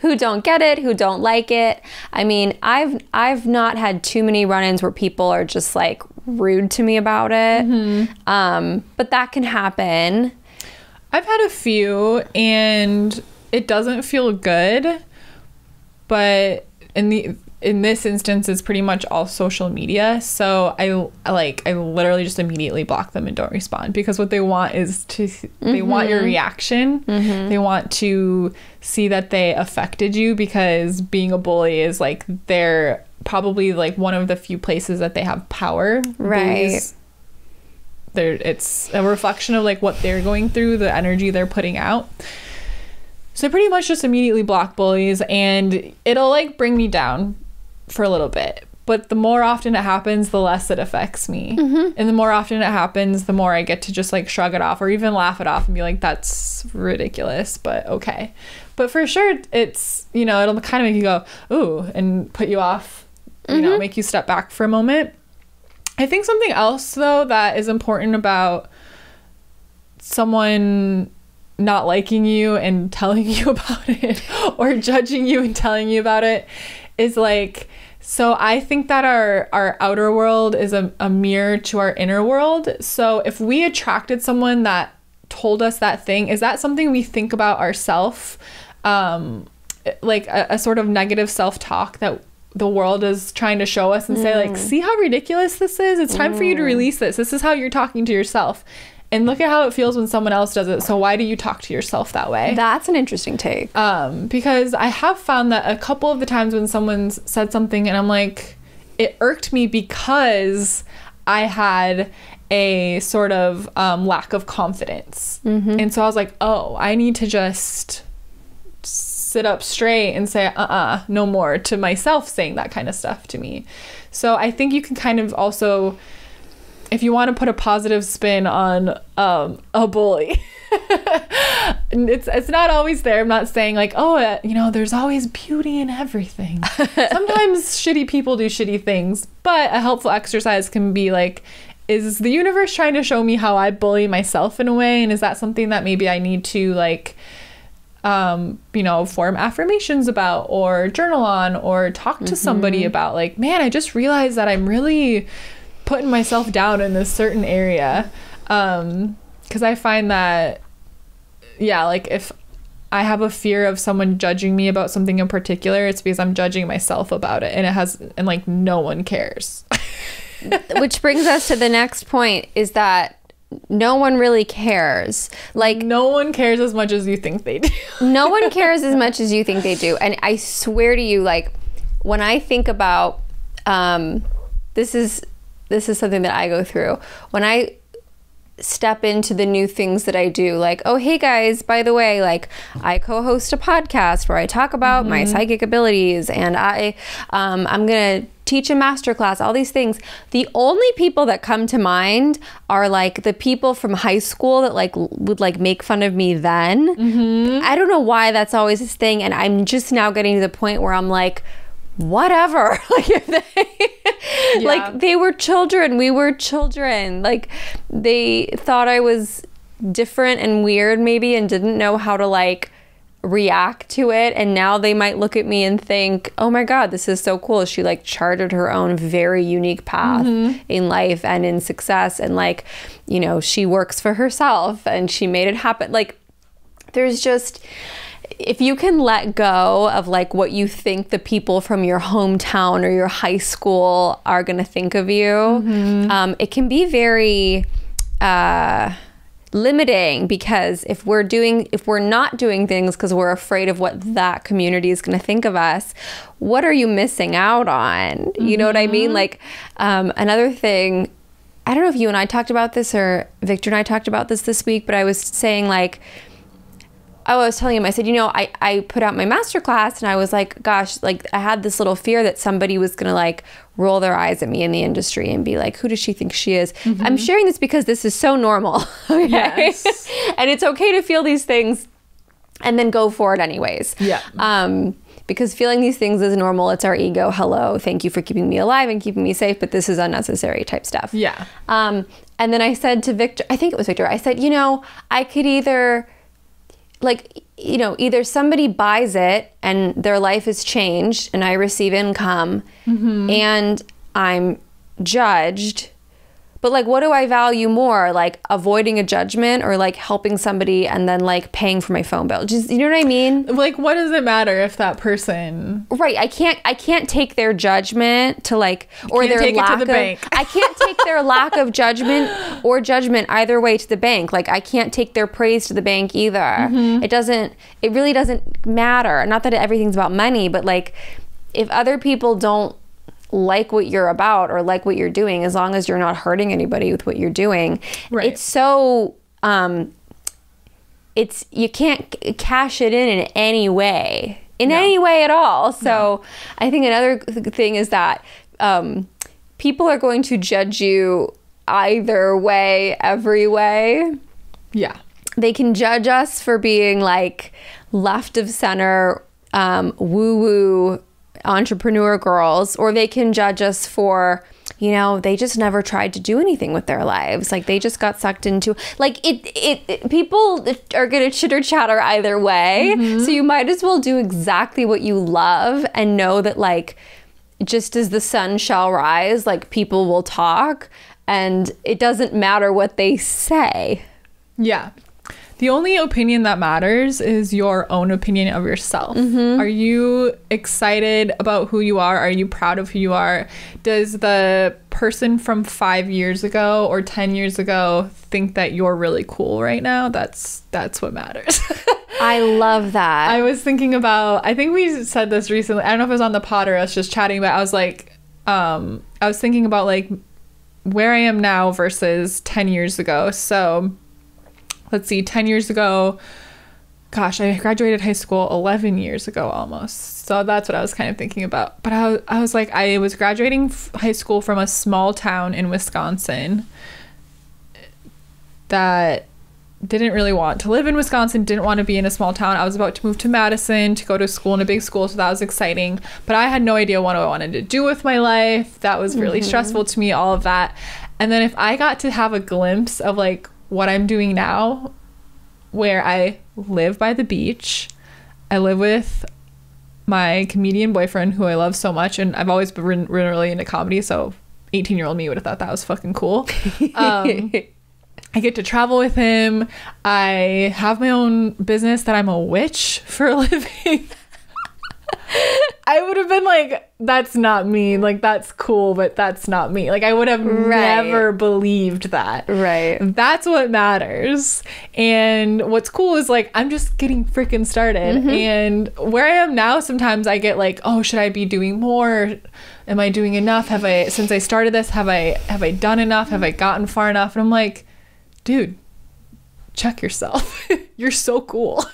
who don't get it, who don't like it. I mean, I've not had too many run-ins where people are just like rude to me about it. But that can happen. I've had a few and it doesn't feel good, but in this instance, it's pretty much all social media. So I literally just immediately block them and don't respond, because what they want is they want your reaction. They want to see that they affected you, because being a bully is like, they're probably like one of the few places that they have power. Right. It's a reflection of like what they're going through, the energy they're putting out. So I pretty much just immediately block bullies, and it'll like bring me down for a little bit, but the more often it happens, the less it affects me. And the more often it happens, the more I get to just like shrug it off or even laugh it off and be like, that's ridiculous, but okay. But for sure, it's, you know, it'll kind of make you go, ooh, and put you off, you know, make you step back for a moment. I think something else though that is important about someone not liking you and telling you about it, or judging you and telling you about it, is like, so I think that our outer world is a mirror to our inner world. So if we attracted someone that told us that thing, is that something we think about ourselves? Like a sort of negative self-talk that the world is trying to show us and say like, see how ridiculous this is? It's time for you to release this. This is how you're talking to yourself. And look at how it feels when someone else does it. So why do you talk to yourself that way? That's an interesting take. Because I have found that a couple of the times when someone's said something and I'm like, it irked me because I had a sort of lack of confidence. And so I was like, oh, I need to just sit up straight and say, no more, to myself saying that kind of stuff to me. So I think you can kind of also, if you want to put a positive spin on a bully, It's not always there. I'm not saying like, oh, there's always beauty in everything. Sometimes shitty people do shitty things, but a helpful exercise can be like, is the universe trying to show me how I bully myself in a way? And is that something that maybe I need to like, form affirmations about, or journal on, or talk to somebody about? Like, man, I just realized that I'm really putting myself down in this certain area. Because I find that, like if I have a fear of someone judging me about something in particular, it's because I'm judging myself about it, and like no one cares. Which brings us to the next point, is that no one really cares. Like, no one cares as much as you think they do. No one cares as much as you think they do. And I swear to you, like, when I think about, this is something that I go through. When I step into the new things that I do, like, oh, hey guys, by the way, like, I co-host a podcast where I talk about my psychic abilities, and I'm gonna teach a masterclass, all these things. The only people that come to mind are like the people from high school that like would like make fun of me then. I don't know why that's always this thing, and I'm just now getting to the point where I'm like, whatever. Like, if they like, they were children, we were children, like they thought I was different and weird maybe, and didn't know how to like react to it, and now they might look at me and think, oh my god, this is so cool. She like charted her own very unique path in life and in success, and like, she works for herself and she made it happen. Like, there's just, if you can let go of like what you think the people from your hometown or your high school are going to think of you, it can be very limiting, because if we're not doing things because we're afraid of what that community is going to think of us, what are you missing out on? You know what I mean? Like, another thing, I don't know if you and I talked about this, or Victor and I talked about this week, but I was saying like, I was telling him, I said, I put out my masterclass, and I was like, gosh, like I had this little fear that somebody was going to like roll their eyes at me in the industry and be like, who does she think she is? I'm sharing this because this is so normal. Okay? Yes. And it's okay to feel these things and then go for it anyways. Yeah. Because feeling these things is normal. It's our ego. Hello. Thank you for keeping me alive and keeping me safe, but this is unnecessary type stuff. Yeah. And then I said to Victor, I think it was Victor, I said, I could either either somebody buys it and their life is changed and I receive income and I'm judged, but like, what do I value more? Like avoiding a judgment, or like helping somebody and then like paying for my phone bill? Just, you know what I mean? Like, what does it matter if that person... Right. I can't take their judgment to like, or their lack of... I can't take their lack of judgment or judgment either way to the bank. Like, I can't take their praise to the bank either. It really doesn't matter. Not that everything's about money, but like, if other people don't like what you're about or like what you're doing, as long as you're not hurting anybody with what you're doing, it's so you can't cash it in any way, any way at all. So I think another thing is that people are going to judge you either way, every way. Yeah. They can judge us for being like left of center, woo-woo entrepreneur girls, or they can judge us for, they just never tried to do anything with their lives. Like, they just got sucked into, like, people are gonna chitter chatter either way. So you might as well do exactly what you love and know that, like, just as the sun shall rise, like, people will talk, and it doesn't matter what they say. Yeah. The only opinion that matters is your own opinion of yourself. Are you excited about who you are? Are you proud of who you are? Does the person from 5 years ago or 10 years ago think that you're really cool right now? That's what matters. I love that. I was thinking about, I think we said this recently. I don't know if it was on the pod or us just chatting, but I was like, I was thinking about like where I am now versus 10 years ago. So let's see, 10 years ago, gosh, I graduated high school 11 years ago almost. So that's what I was kind of thinking about. But I was like, I was graduating high school from a small town in Wisconsin that didn't really want to live in Wisconsin, didn't want to be in a small town. I was about to move to Madison to go to school in a big school, so that was exciting. But I had no idea what I wanted to do with my life. That was really stressful to me, all of that. And then if I got to have a glimpse of like what I'm doing now, where I live by the beach, I live with my comedian boyfriend who I love so much, and I've always been really into comedy, so 18-year-old me would have thought that was fucking cool. I get to travel with him. I have my own business that I'm a witch for a living. I would have been like, that's not me. Like, that's cool, but that's not me. Like, I would have never believed that. Right. That's what matters. And what's cool is, like, I'm just getting freaking started. And where I am now, sometimes I get like, oh, should I be doing more? Am I doing enough? Since I started this, have I done enough? Have I gotten far enough? And I'm like, dude, check yourself. You're so cool.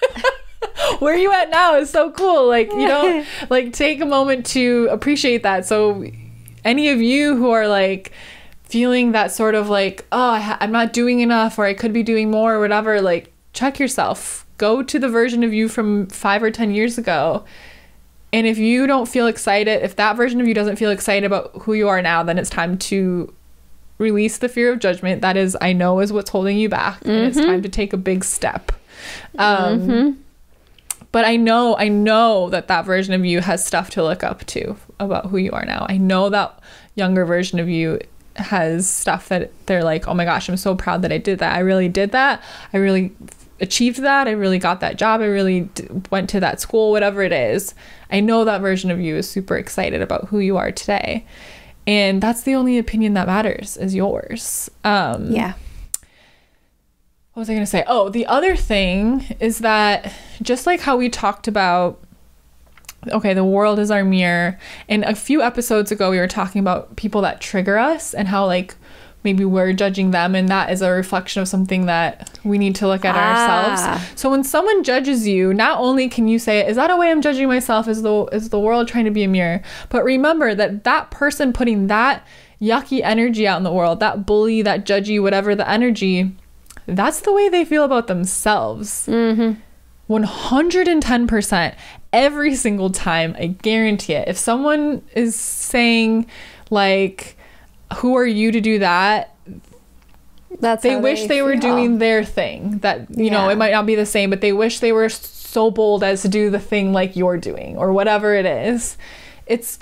Where you at now is so cool. Like, you know, like, take a moment to appreciate that. So any of you who are like feeling that sort of like, oh, I'm not doing enough, or I could be doing more, or whatever, like, check yourself. Go to the version of you from 5 or 10 years ago. And if you don't feel excited, if that version of you doesn't feel excited about who you are now, then it's time to release the fear of judgment. That is, I know, is what's holding you back. And it's time to take a big step. But I know that version of you has stuff to look up to about who you are now. I know that younger version of you has stuff that they're like, oh my gosh, I'm so proud that I did that. I really did that. I really achieved that. I really got that job. I really went to that school, whatever it is. I know that version of you is super excited about who you are today. And that's the only opinion that matters, is yours. Yeah. What was I going to say? Oh, the other thing is that just like how we talked about, okay, the world is our mirror. And a few episodes ago, we were talking about people that trigger us and how, like, maybe we're judging them, and that is a reflection of something that we need to look at ourselves. So when someone judges you, not only can you say, is that a way I'm judging myself? Is the world trying to be a mirror? But remember that person putting that yucky energy out in the world, that bully, that judgy, whatever the energy, that's the way they feel about themselves. 110% every single time. I guarantee it. If someone is saying, like, who are you to do that? They wish they were doing their thing. That, you know, it might not be the same, but they wish they were so bold as to do the thing like you're doing, or whatever it is. It's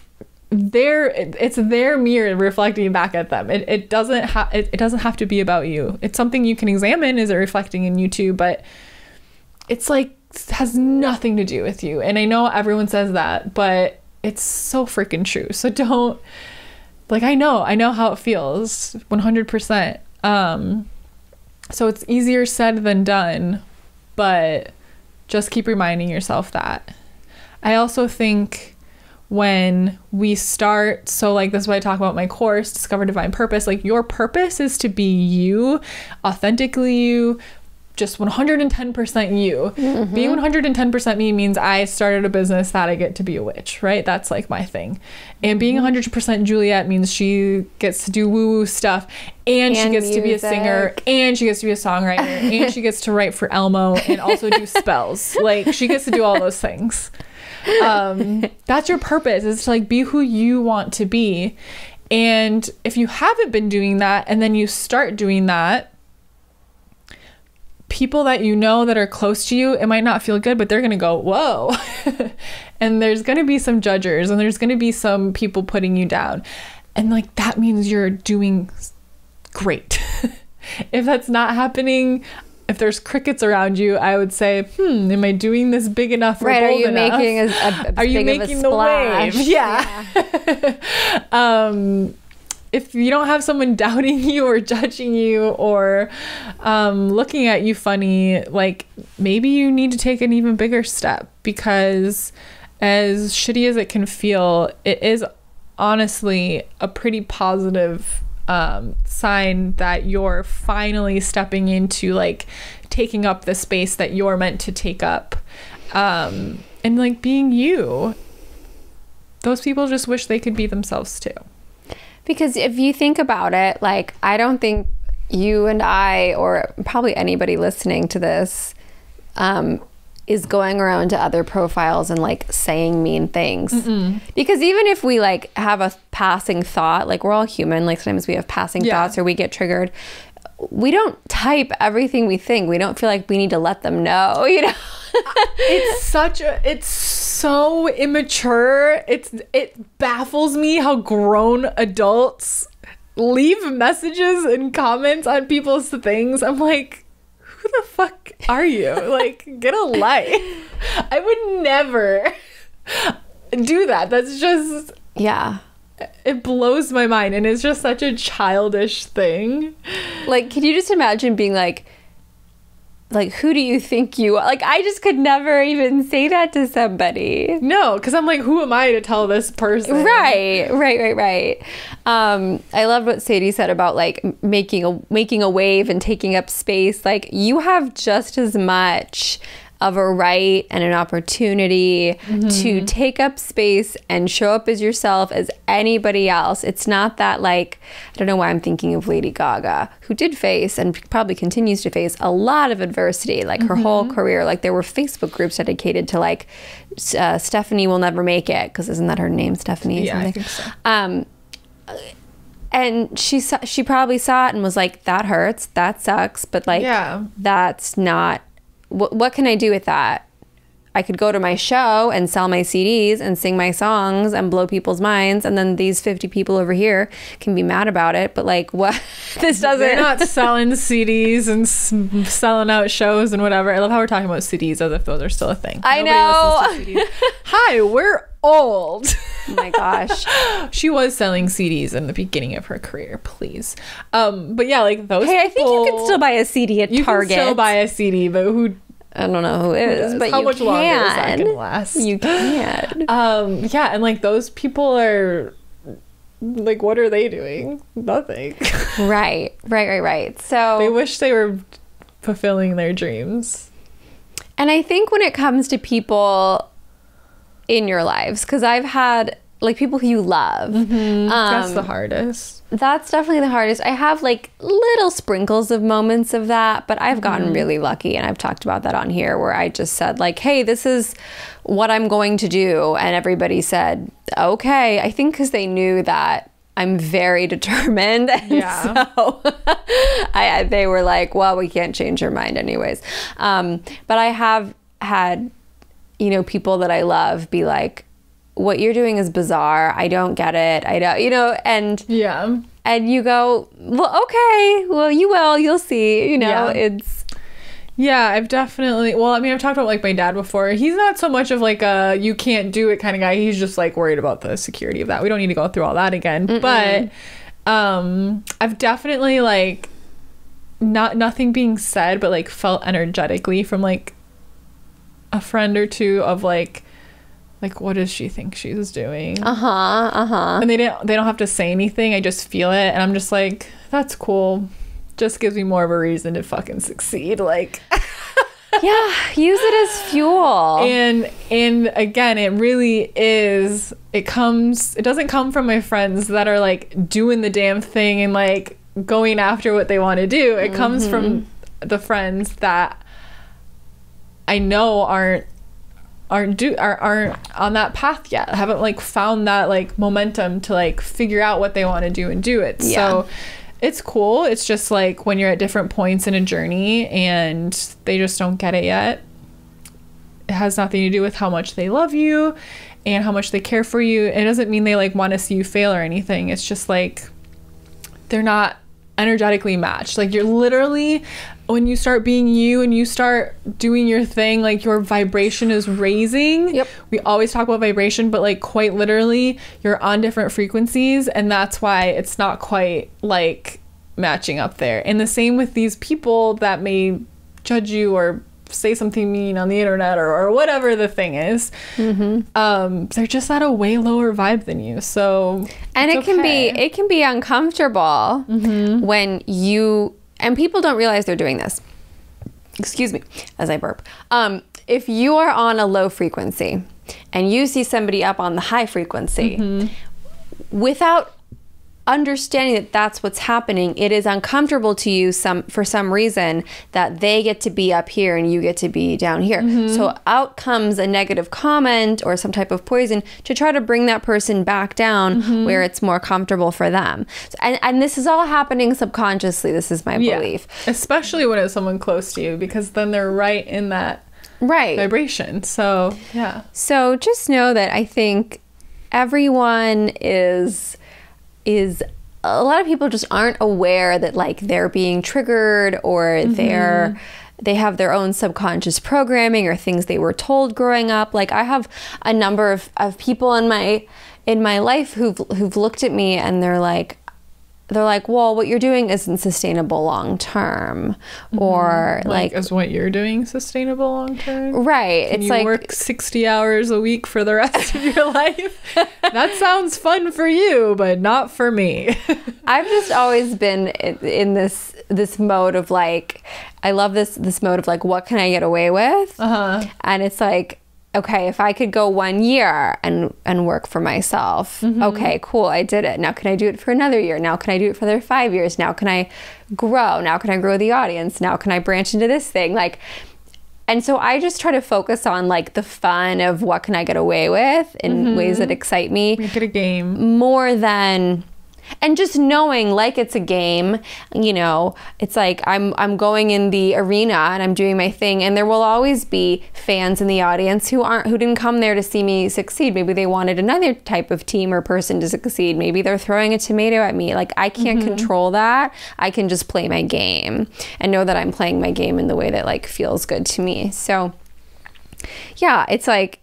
their mirror reflecting back at them. It doesn't have to be about you. It's something you can examine. Is it reflecting in you too? But it's like, has nothing to do with you. And I know everyone says that, but it's so freaking true. So don't, like, I know how it feels 100%. So it's easier said than done, but just keep reminding yourself that. I also think when we start, so like, this is why I talk about my course, Discover Divine Purpose. Like, your purpose is to be you, authentically you, just 110% you. Being 110% me means I started a business that I get to be a witch, right? That's like my thing. And being 100% Juliet means she gets to do woo-woo stuff, and she gets to be a singer, and she gets to be a songwriter, and she gets to write for Elmo and also do spells. Like, she gets to do all those things. That's your purpose, is to, like, be who you want to be. And if you haven't been doing that, and then you start doing that, people that you know that are close to you, it might not feel good, but they're gonna go, whoa. And there's gonna be some judgers, and there's gonna be some people putting you down, and, like, that means you're doing great. If that's not happening, if there's crickets around you, I would say, am I doing this big enough or bold enough? Are you making the wave? Yeah. If you don't have someone doubting you or judging you or looking at you funny, like, maybe you need to take an even bigger step, because as shitty as it can feel, it is honestly a pretty positive sign that you're finally stepping into, like, taking up the space that you're meant to take up, and, like, being you. Those people just wish they could be themselves too. Because if you think about it, like, I don't think you and I, or probably anybody listening to this, is going around to other profiles and like saying mean things. Because even if we like have a passing thought, like we're all human, like sometimes we have passing thoughts or we get triggered. We don't type everything we think. We don't feel like we need to let them know, you know? It's so immature. It baffles me how grown adults leave messages and comments on people's things. I'm like, who the fuck are you? Like, get a life. I would never do that. That's just... Yeah. It blows my mind, and it's just such a childish thing. Like, can you just imagine being like, who do you think you are? Like, I just could never even say that to somebody. No, because I'm like, who am I to tell this person? Right. I loved what Sadie said about like making a wave and taking up space. Like, you have just as much of a right and an opportunity to take up space and show up as yourself as anybody else. It's not that, like, I don't know why I'm thinking of Lady Gaga, who did face and probably continues to face a lot of adversity, like her whole career. Like, there were Facebook groups dedicated to like Stephanie will never make it, because isn't that her name, Stephanie? Yeah, I think so. And she probably saw it and was like, that hurts, that sucks, but like, that's not... What can I do with that? I could go to my show and sell my CDs and sing my songs and blow people's minds, and then these 50 people over here can be mad about it. But like, what? This doesn't... They're not selling CDs and selling out shows and whatever. I love how we're talking about CDs as if those are still a thing. I Nobody know. Hi, we're old. Oh my gosh. She was selling CDs in the beginning of her career, please. But yeah, like those Hey, people, I think you can still buy a CD at Target. You can still buy a CD, but who... I don't know who it is, but how much longer is that gonna last? You can. Yeah, and like those people are like, what are they doing? Nothing. Right. So they wish they were fulfilling their dreams. And I think when it comes to people in your lives, because I've had like people who you love, that's the hardest. That's definitely the hardest. I have like little sprinkles of moments of that, but I've gotten really lucky, and I've talked about that on here, where I just said like, hey, this is what I'm going to do, and everybody said okay. I think because they knew that I'm very determined, and so they were like, well, we can't change your mind anyways. But I have had, you know, people that I love be like, what you're doing is bizarre. I don't get it. I don't, you know, and you go, well, okay, well, you'll see, you know, it's. Yeah, I've definitely, well, I mean, I've talked about like my dad before. He's not so much of like a, you can't do it kind of guy. He's just like worried about the security of that. We don't need to go through all that again. But I've definitely like nothing being said, but like felt energetically from like a friend or two of like, what does she think she's doing? And they don't have to say anything. I just feel it, and I'm just like, that's cool. Just gives me more of a reason to fucking succeed. Like, yeah, use it as fuel. And again, it really is. It doesn't come from my friends that are like doing the damn thing and like going after what they want to do. It comes from the friends that I know aren't on that path yet. Haven't like found that like momentum to like figure out what they want to do and do it. So it's cool. It's just like when you're at different points in a journey and they just don't get it yet. It has nothing to do with how much they love you and how much they care for you. It doesn't mean they like want to see you fail or anything. It's just like they're not energetically matched. Like, you're literally, when you start being you and you start doing your thing, like your vibration is raising. We always talk about vibration, but like quite literally you're on different frequencies, and that's why it's not quite like matching up there. And the same with these people that may judge you or say something mean on the internet or whatever the thing is. They're just at a way lower vibe than you. So, and it can be uncomfortable when you, and people don't realize they're doing this. Excuse me as I burp. If you are on a low frequency and you see somebody up on the high frequency, without understanding that that's what's happening. It is uncomfortable to you for some reason that they get to be up here and you get to be down here. So out comes a negative comment or some type of poison to try to bring that person back down where it's more comfortable for them. And this is all happening subconsciously. This is my belief. Especially when it's someone close to you, because then they're right in that vibration. So, yeah. So just know that I think everyone is a lot of people just aren't aware that like they're being triggered or they have their own subconscious programming or things they were told growing up. Like I have a number of people in my life who've looked at me and they're like, well, what you're doing isn't sustainable long term, or like is what you're doing sustainable long term? Right. Can you work 60 hours a week for the rest of your life? That sounds fun for you, but not for me. I've just always been in this mode of like, I love this mode of like, what can I get away with? And it's like, okay, if I could go 1 year and work for myself, okay, cool, I did it. Now can I do it for another year? Now can I do it for another 5 years? Now can I grow? Now can I grow the audience? Now can I branch into this thing? Like, and so I just try to focus on like the fun of what can I get away with in ways that excite me. Make it a game. More than... And just knowing like it's a game, you know, it's like I'm going in the arena and I'm doing my thing, and there will always be fans in the audience who didn't come there to see me succeed. Maybe they wanted another type of team or person to succeed. Maybe they're throwing a tomato at me. Like I can't control that. I can just play my game and know that I'm playing my game in the way that like feels good to me. So yeah, it's like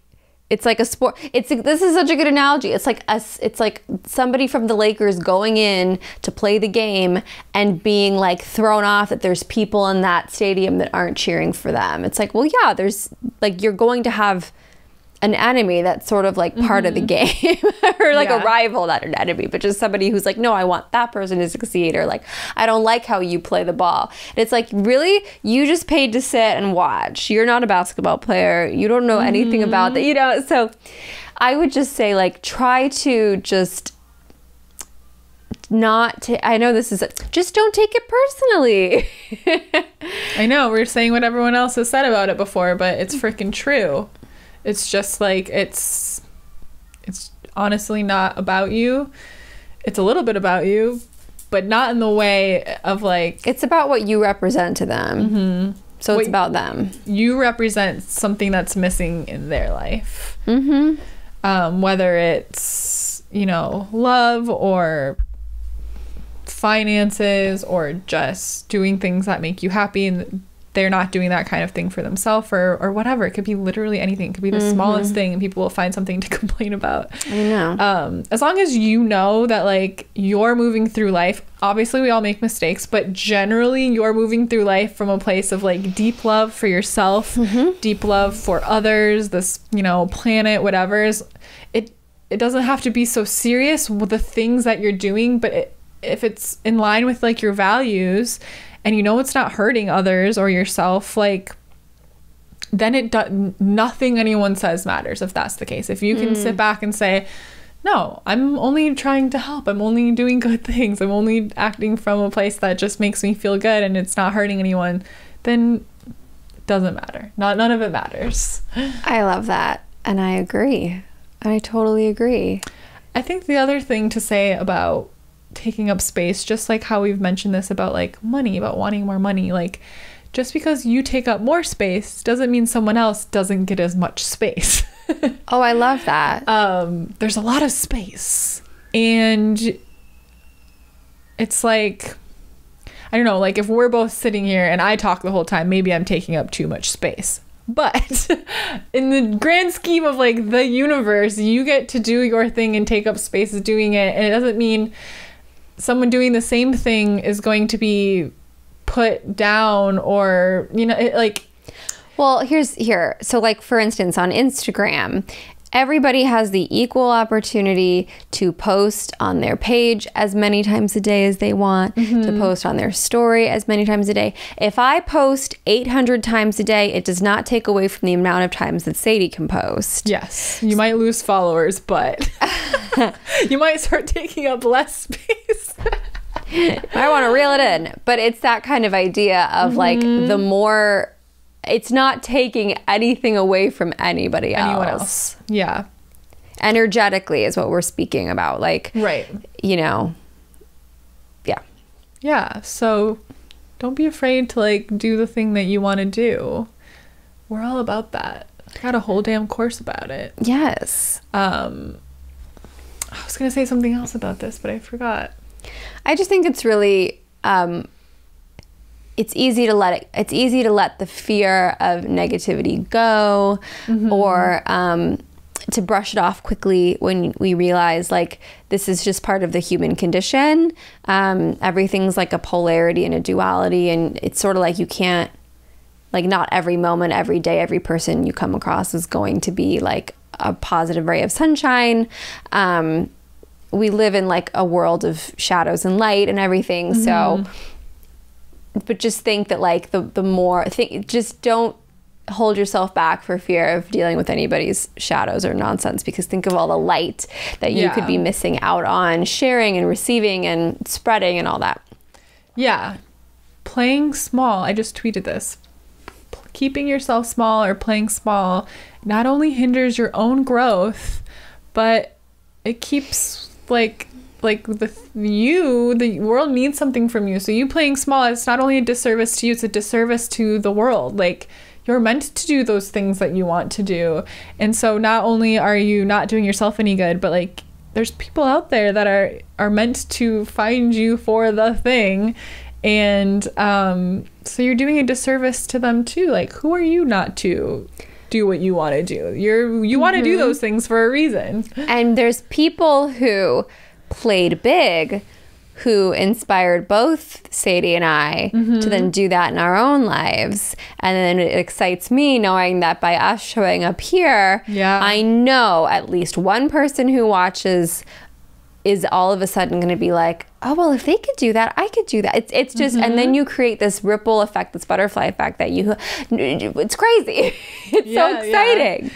a sport. This is such a good analogy. It's like somebody from the Lakers going in to play the game and being like thrown off that there's people in that stadium that aren't cheering for them. It's like, well, yeah, there's like, you're going to have an enemy that's sort of like part of the game, or like a rival, not an enemy, but just somebody who's like, no, I want that person to succeed, or like, I don't like how you play the ball. And it's like, really? You just paid to sit and watch. You're not a basketball player. You don't know anything about that, you know? So I would just say like, try to just I know this is just don't take it personally. I know we're saying what everyone else has said about it before, but it's freaking true. It's just like, it's honestly not about you. It's a little bit about you, but not in the way of like... It's about what you represent to them. So it's about them. You represent something that's missing in their life. Whether it's, you know, love or finances or just doing things that make you happy, and they're not doing that kind of thing for themselves or whatever. It could be literally anything. It could be the smallest thing, and people will find something to complain about. I know. As long as you know that like you're moving through life, obviously we all make mistakes, but generally you're moving through life from a place of like deep love for yourself, deep love for others, this, you know, planet, whatever. It doesn't have to be so serious with the things that you're doing, but if it's in line with like your values, and you know it's not hurting others or yourself, like, then nothing anyone says matters if that's the case. If you can sit back and say, no, I'm only trying to help. I'm only doing good things. I'm only acting from a place that just makes me feel good and it's not hurting anyone, then it doesn't matter. None of it matters. I love that. And I agree. I totally agree. I think the other thing to say about taking up space, just like how we've mentioned this about like money, about wanting more money, like just because you take up more space doesn't mean someone else doesn't get as much space. Oh, I love that. There's a lot of space, and it's like, I don't know, like if we're both sitting here and I talk the whole time, maybe I'm taking up too much space. But in the grand scheme of like the universe, you get to do your thing and take up space doing it. And it doesn't mean someone doing the same thing is going to be put down, or, you know, it, like... Well, here. So like, for instance, on Instagram, everybody has the equal opportunity to post on their page as many times a day as they want, to post on their story as many times a day. If I post 800 times a day, it does not take away from the amount of times that Sadie can post. Yes. You might lose followers, but you might start taking up less space. I want to reel it in. But it's that kind of idea of like, the more... It's not taking anything away from anyone else. Yeah. Energetically is what we're speaking about. Like, right. You know, yeah. Yeah. So don't be afraid to like do the thing that you want to do. We're all about that. I got a whole damn course about it. Yes. I was going to say something else about this, but I forgot. I just think it's really... it's easy to let the fear of negativity go, or to brush it off quickly when we realize like this is just part of the human condition. Everything's like a polarity and a duality, and it's sort of like you can't, like, not every moment, every day, every person you come across is going to be like a positive ray of sunshine. We live in like a world of shadows and light and everything. So but just think that like the more just don't hold yourself back for fear of dealing with anybody's shadows or nonsense, because think of all the light that you could be missing out on sharing and receiving and spreading and all that. Yeah. Playing small. I just tweeted this. Keeping yourself small or playing small not only hinders your own growth, but it keeps the world needs something from you. So you playing small, it's not only a disservice to you, it's a disservice to the world. Like, you're meant to do those things that you want to do. And so not only are you not doing yourself any good, but like there's people out there that are meant to find you for the thing. And so you're doing a disservice to them too. Like, who are you not to do what you want to do? You want to do those things for a reason. And there's people who played big, who inspired both Sadie and I to then do that in our own lives. And then it excites me knowing that by us showing up here, I know at least one person who watches is all of a sudden going to be like, oh, well, if they could do that, I could do that. It's just, and then you create this ripple effect, this butterfly effect that it's crazy. It's so exciting.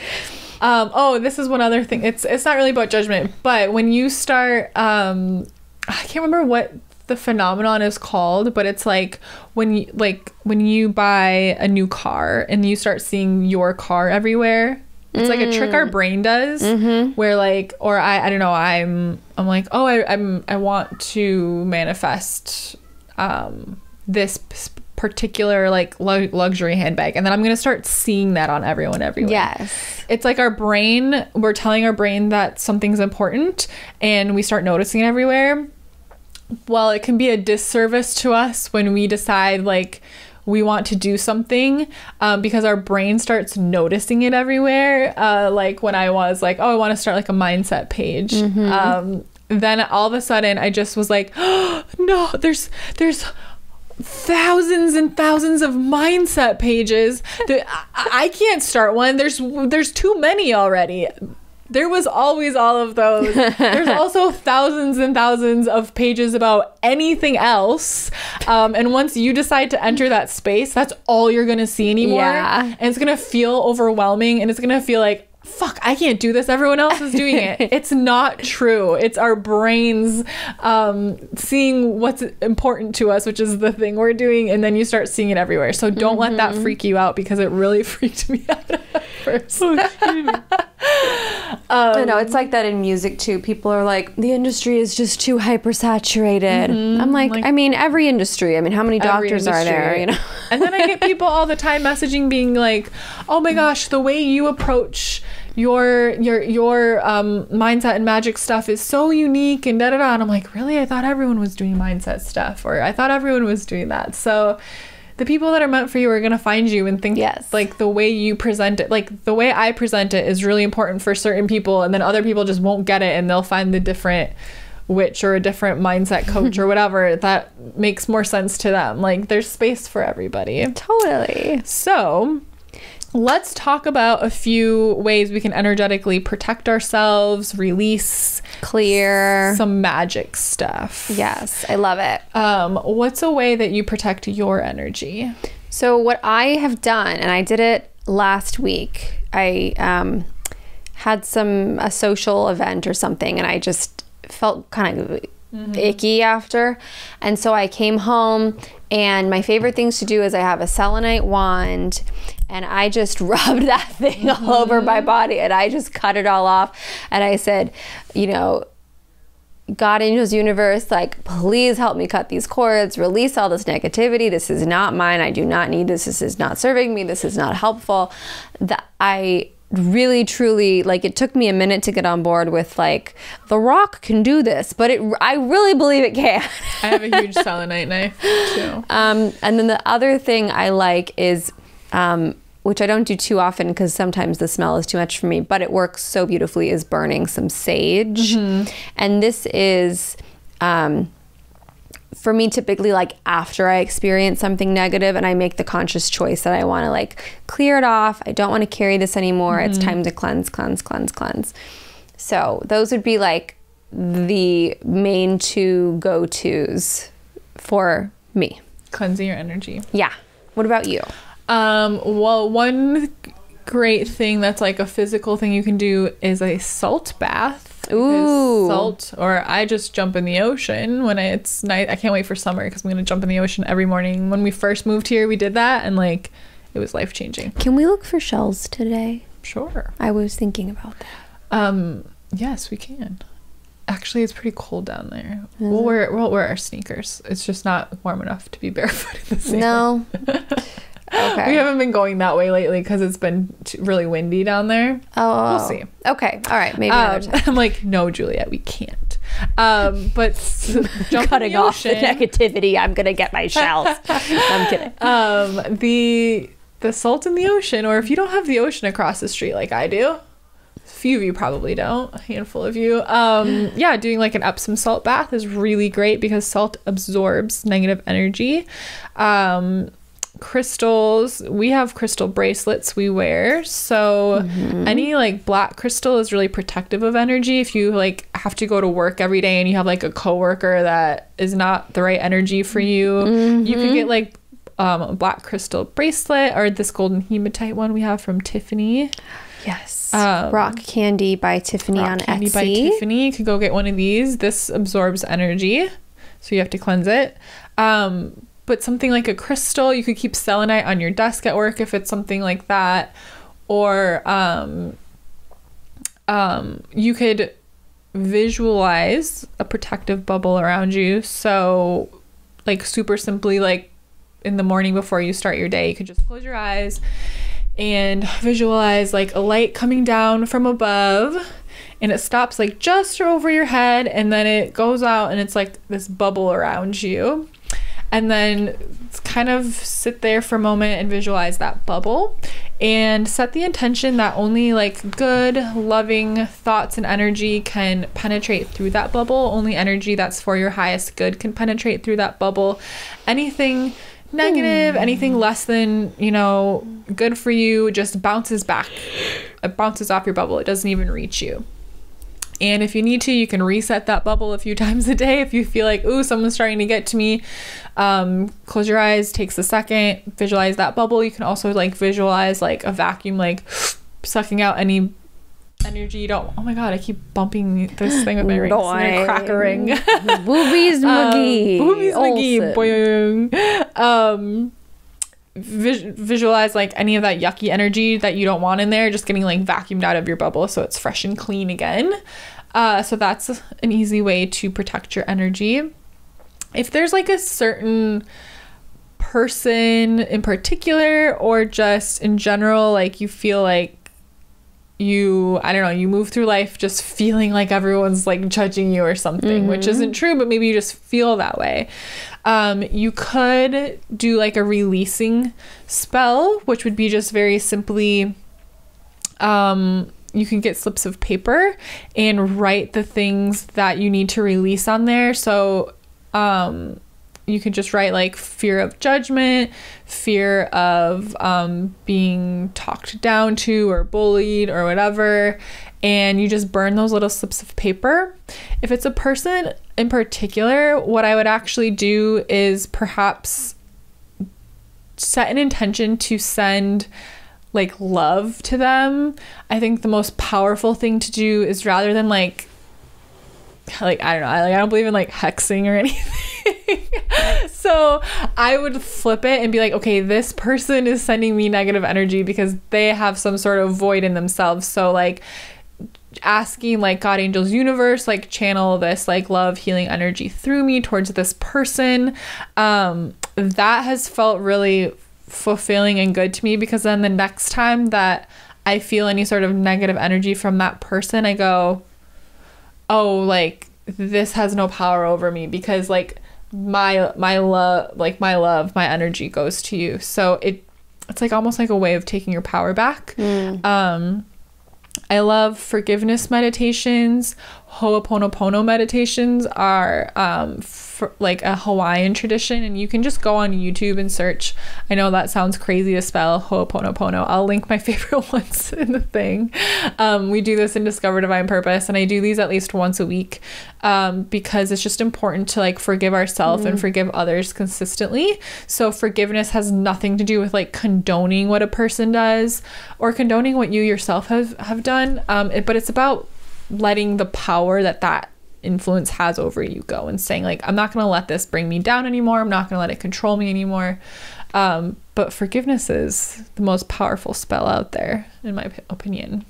Oh, this is one other thing. It's not really about judgment, but when you start, I can't remember what the phenomenon is called, but it's like when you buy a new car and you start seeing your car everywhere. It's like a trick our brain does, where like, or I don't know, I'm like, oh, I want to manifest this particular like luxury handbag, and then I'm gonna start seeing that on everyone everywhere. Yes, it's like we're telling our brain that something's important, and we start noticing it everywhere. Well, it can be a disservice to us when we decide like we want to do something, because our brain starts noticing it everywhere. Like when I was like, oh, I want to start like a mindset page. Then all of a sudden I just was like, oh, no, there's thousands and thousands of mindset pages. I can't start one. There's too many already. There was always all of those. There's also thousands and thousands of pages about anything else. And once you decide to enter that space, that's all you're going to see anymore. Yeah. And it's going to feel overwhelming, and it's going to feel like, fuck, I can't do this. Everyone else is doing it. It's not true. It's our brains seeing what's important to us, which is the thing we're doing, and then you start seeing it everywhere. So don't let that freak you out, because it really freaked me out at first. I know, it's like that in music too. People are like, the industry is just too hypersaturated. I'm like, I mean, every industry. I mean, how many doctors are there? You know. And then I get people all the time messaging being like, oh my gosh, the way you approach your mindset and magic stuff is so unique and da-da-da. And I'm like, really? I thought everyone was doing mindset stuff, or I thought everyone was doing that. So the people that are meant for you are going to find you and think like the way you present it, like the way I present it is really important for certain people, and then other people just won't get it, and they'll find the different witch or a different mindset coach or whatever that makes more sense to them. Like, there's space for everybody. Totally. So let's talk about a few ways we can energetically protect ourselves, release, clear some magic stuff. Yes, I love it. What's a way that you protect your energy? So what I have done, and I did it last week, I had a social event or something, and I just felt kind of icky after. And so I came home, and my favorite things to do is I have a selenite wand, and I just rubbed that thing all over my body, and I just cut it all off. And I said, you know, God, angels, universe, like, please help me cut these cords, release all this negativity. This is not mine. I do not need this. This is not serving me. This is not helpful. That I really, truly, like, it took me a minute to get on board with, like, the rock can do this, but I really believe it can. I have a huge selenite knife too. And then the other thing I like is, which I don't do too often because sometimes the smell is too much for me, but it works so beautifully, is burning some sage. And this is, for me, typically, like, after I experience something negative and I make the conscious choice that I want to, like, clear it off. I don't want to carry this anymore. It's time to cleanse, cleanse, cleanse, cleanse. So those would be, like, the main two go-tos for me. Cleansing your energy. Yeah. What about you? Well, one great thing that's like a physical thing you can do is a salt bath. Ooh. Salt, or I just jump in the ocean when it's night. I can't wait for summer because I'm going to jump in the ocean every morning. When we first moved here, we did that, and like, it was life-changing. Can we look for shells today? Sure. I was thinking about that. Yes, we can. Actually, it's pretty cold down there. We'll wear our sneakers. It's just not warm enough to be barefoot in the sand. No. Okay. We haven't been going that way lately because it's been really windy down there. Oh. We'll see. Okay. All right. Maybe another time. I'm like, no, Juliet, we can't. But cutting off the negativity, I'm gonna get my shells. I'm kidding. The salt in the ocean, or if you don't have the ocean across the street like I do, a few of you probably don't, a handful of you, yeah, doing like an Epsom salt bath is really great because salt absorbs negative energy. Crystals, we have crystal bracelets we wear, so any like black crystal is really protective of energy. If you like have to go to work every day and you have like a coworker that is not the right energy for you, you could get like a black crystal bracelet, or this golden hematite one we have from Tiffany. Yes. Rock Candy by Tiffany on Etsy. By Tiffany. You could go get one of these. This absorbs energy, so you have to cleanse it. But something like a crystal, you could keep selenite on your desk at work if it's something like that. Or you could visualize a protective bubble around you. So like super simply, like in the morning before you start your day, you could just close your eyes and visualize like a light coming down from above, and it stops like just over your head, and then it goes out and it's like this bubble around you. And then kind of sit there for a moment and visualize that bubble and set the intention that only like good, loving thoughts and energy can penetrate through that bubble. Only energy that's for your highest good can penetrate through that bubble. Anything negative, anything less than, you know, good for you just bounces back. It bounces off your bubble. It doesn't even reach you. And if you need to, you can reset that bubble a few times a day. If you feel like, ooh, someone's trying to get to me, close your eyes, takes a second, visualize that bubble. You can also like visualize like a vacuum, like sucking out any energy you don't. Oh my God, I keep bumping this thing with my rings and they're crackering. Boobies McGee. Boobies McGee. Boing. Visualize like any of that yucky energy that you don't want in there just getting like vacuumed out of your bubble so it's fresh and clean again. So that's an easy way to protect your energy. If there's like a certain person in particular, or just in general, like you feel like you move through life just feeling like everyone's like judging you or something, which isn't true, but maybe you just feel that way. You could do like a releasing spell, which would be just very simply, you can get slips of paper and write the things that you need to release on there. So, you could just write like fear of judgment, fear of being talked down to or bullied or whatever, and you just burn those little slips of paper. If it's a person in particular, what I would actually do is perhaps set an intention to send like love to them. I think the most powerful thing to do is, rather than like I don't know, I don't believe in like hexing or anything. So I would flip it and be like, okay, this person is sending me negative energy because they have some sort of void in themselves. So like asking like God, angels, universe, like channel this like love, healing energy through me towards this person. That has felt really fulfilling and good to me, because then the next time that I feel any sort of negative energy from that person, I go, oh, like this has no power over me, because like my love, my energy goes to you. So it's like almost like a way of taking your power back. I love forgiveness meditations. Ho'oponopono meditations are like a Hawaiian tradition, and you can just go on YouTube and search. I know that sounds crazy to spell, Ho'oponopono. I'll link my favorite ones in the thing. We do this in Discover Divine Purpose, and I do these at least once a week, because it's just important to like forgive ourselves and forgive others consistently. So forgiveness has nothing to do with like condoning what a person does or condoning what you yourself have done, but it's about letting the power that influence has over you go, and saying like, I'm not going to let this bring me down anymore. I'm not going to let it control me anymore. But forgiveness is the most powerful spell out there, in my opinion.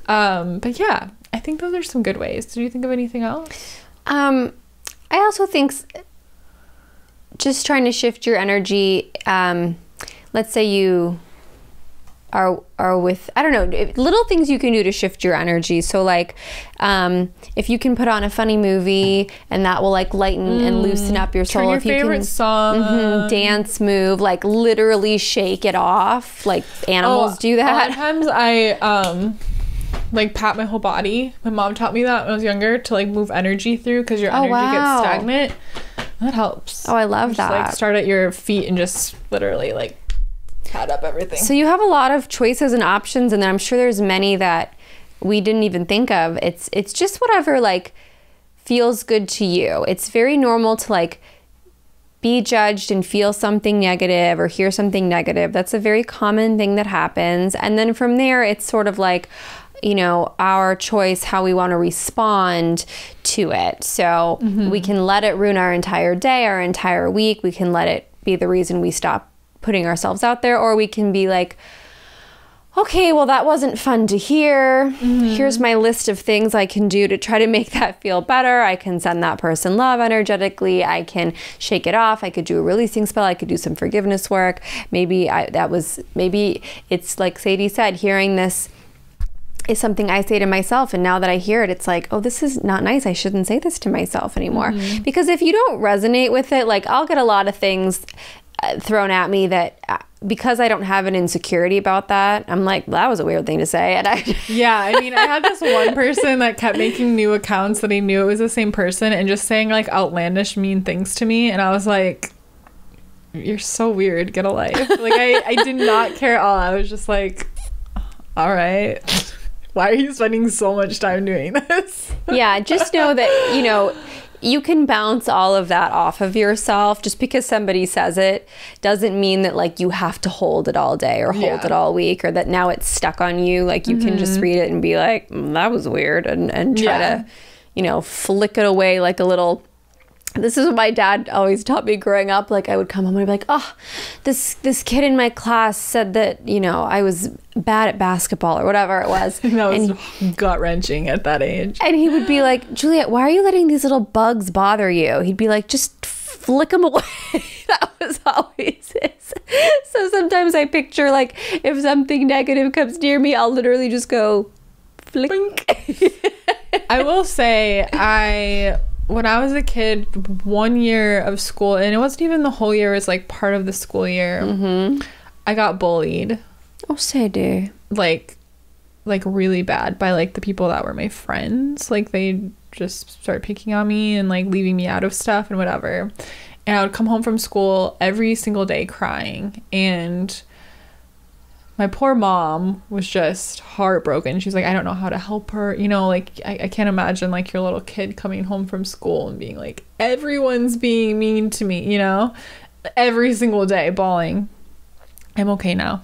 But yeah, I think those are some good ways. Do you think of anything else? I also think just trying to shift your energy. Let's say you are with, I don't know, little things you can do to shift your energy. So like, if you can put on a funny movie and that will like lighten and loosen up your soul. Turn your if you favorite can song, dance move, like literally shake it off, like animals do that. A lot of times I like pat my whole body. My mom taught me that when I was younger, to like move energy through, because your energy gets stagnant. That helps. Oh, I love just, that. like start at your feet and just literally like pat up everything. So you have a lot of choices and options, and then I'm sure there's many that we didn't even think of. It's just whatever like feels good to you. It's very normal to like be judged and feel something negative or hear something negative. That's a very common thing that happens. And then from there, it's sort of like, you know, our choice how we want to respond to it. So we can let it ruin our entire day, our entire week. We can let it be the reason we stop putting ourselves out there, or we can be like, okay, well, that wasn't fun to hear. Here's my list of things I can do to try to make that feel better. I can send that person love energetically. I can shake it off. I could do a releasing spell. I could do some forgiveness work. Maybe it's like Sadie said, hearing this is something I say to myself, and now that I hear it, it's like, oh, this is not nice. I shouldn't say this to myself anymore. Because if you don't resonate with it, like I'll get a lot of things thrown at me that because I don't have an insecurity about that, I'm like, well, that was a weird thing to say. And I mean, I had this one person that kept making new accounts that he knew it was the same person and just saying like outlandish mean things to me, and I was like, you're so weird, get a life. Like I did not care at all. I was just like, all right, why are you spending so much time doing this? Yeah, just know that, you know, you can bounce all of that off of yourself. Just because somebody says it doesn't mean that like you have to hold it all day or hold it all week, or that now it's stuck on you. Like you can just read it and be like, that was weird, and try to, you know, flick it away like a little. This is what my dad always taught me growing up. Like I would come home and I'd be like, oh, this kid in my class said that, you know, I was bad at basketball or whatever it was. That was gut-wrenching at that age. And he would be like, Juliet, why are you letting these little bugs bother you? He'd be like, just flick them away. That was always his. So sometimes I picture like if something negative comes near me, I'll literally just go flick. I will say when I was a kid, 1 year of school, and it wasn't even the whole year, it was like part of the school year, I got bullied. Oh, Sadie. Like really bad by like the people that were my friends. Like they just started picking on me and like leaving me out of stuff and whatever. And I would come home from school every single day crying. And my poor mom was just heartbroken. She's like, I don't know how to help her. You know, like, I can't imagine, like, your little kid coming home from school and being like, everyone's being mean to me, you know? Every single day, bawling. I'm okay now.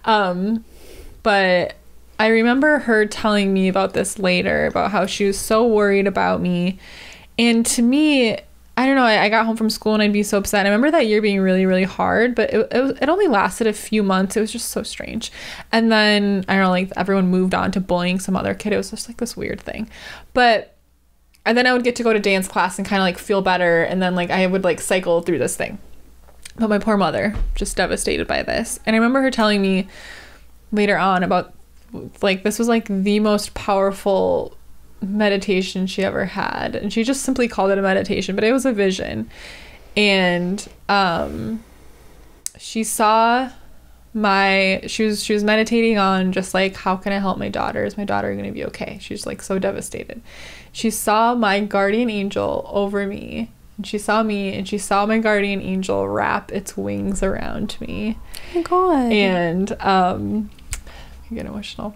But I remember her telling me about this later, about how she was so worried about me. And to me, I don't know, I got home from school and I'd be so upset. I remember that year being really, really hard, but it only lasted a few months. It was just so strange. And then, I don't know, like, everyone moved on to bullying some other kid. It was just like this weird thing. And then I would get to go to dance class and kind of like feel better. And then, like, I would like cycle through this thing. But my poor mother, just devastated by this. And I remember her telling me later on about, like, this was like the most powerful meditation she ever had. And she just simply called it a meditation, but it was a vision. And she saw she was meditating on just like, how can I help my daughter? Is my daughter going to be okay? She's like so devastated. She saw my guardian angel over me. And she saw me, and she saw my guardian angel wrap its wings around me. Oh my God. And I get emotional.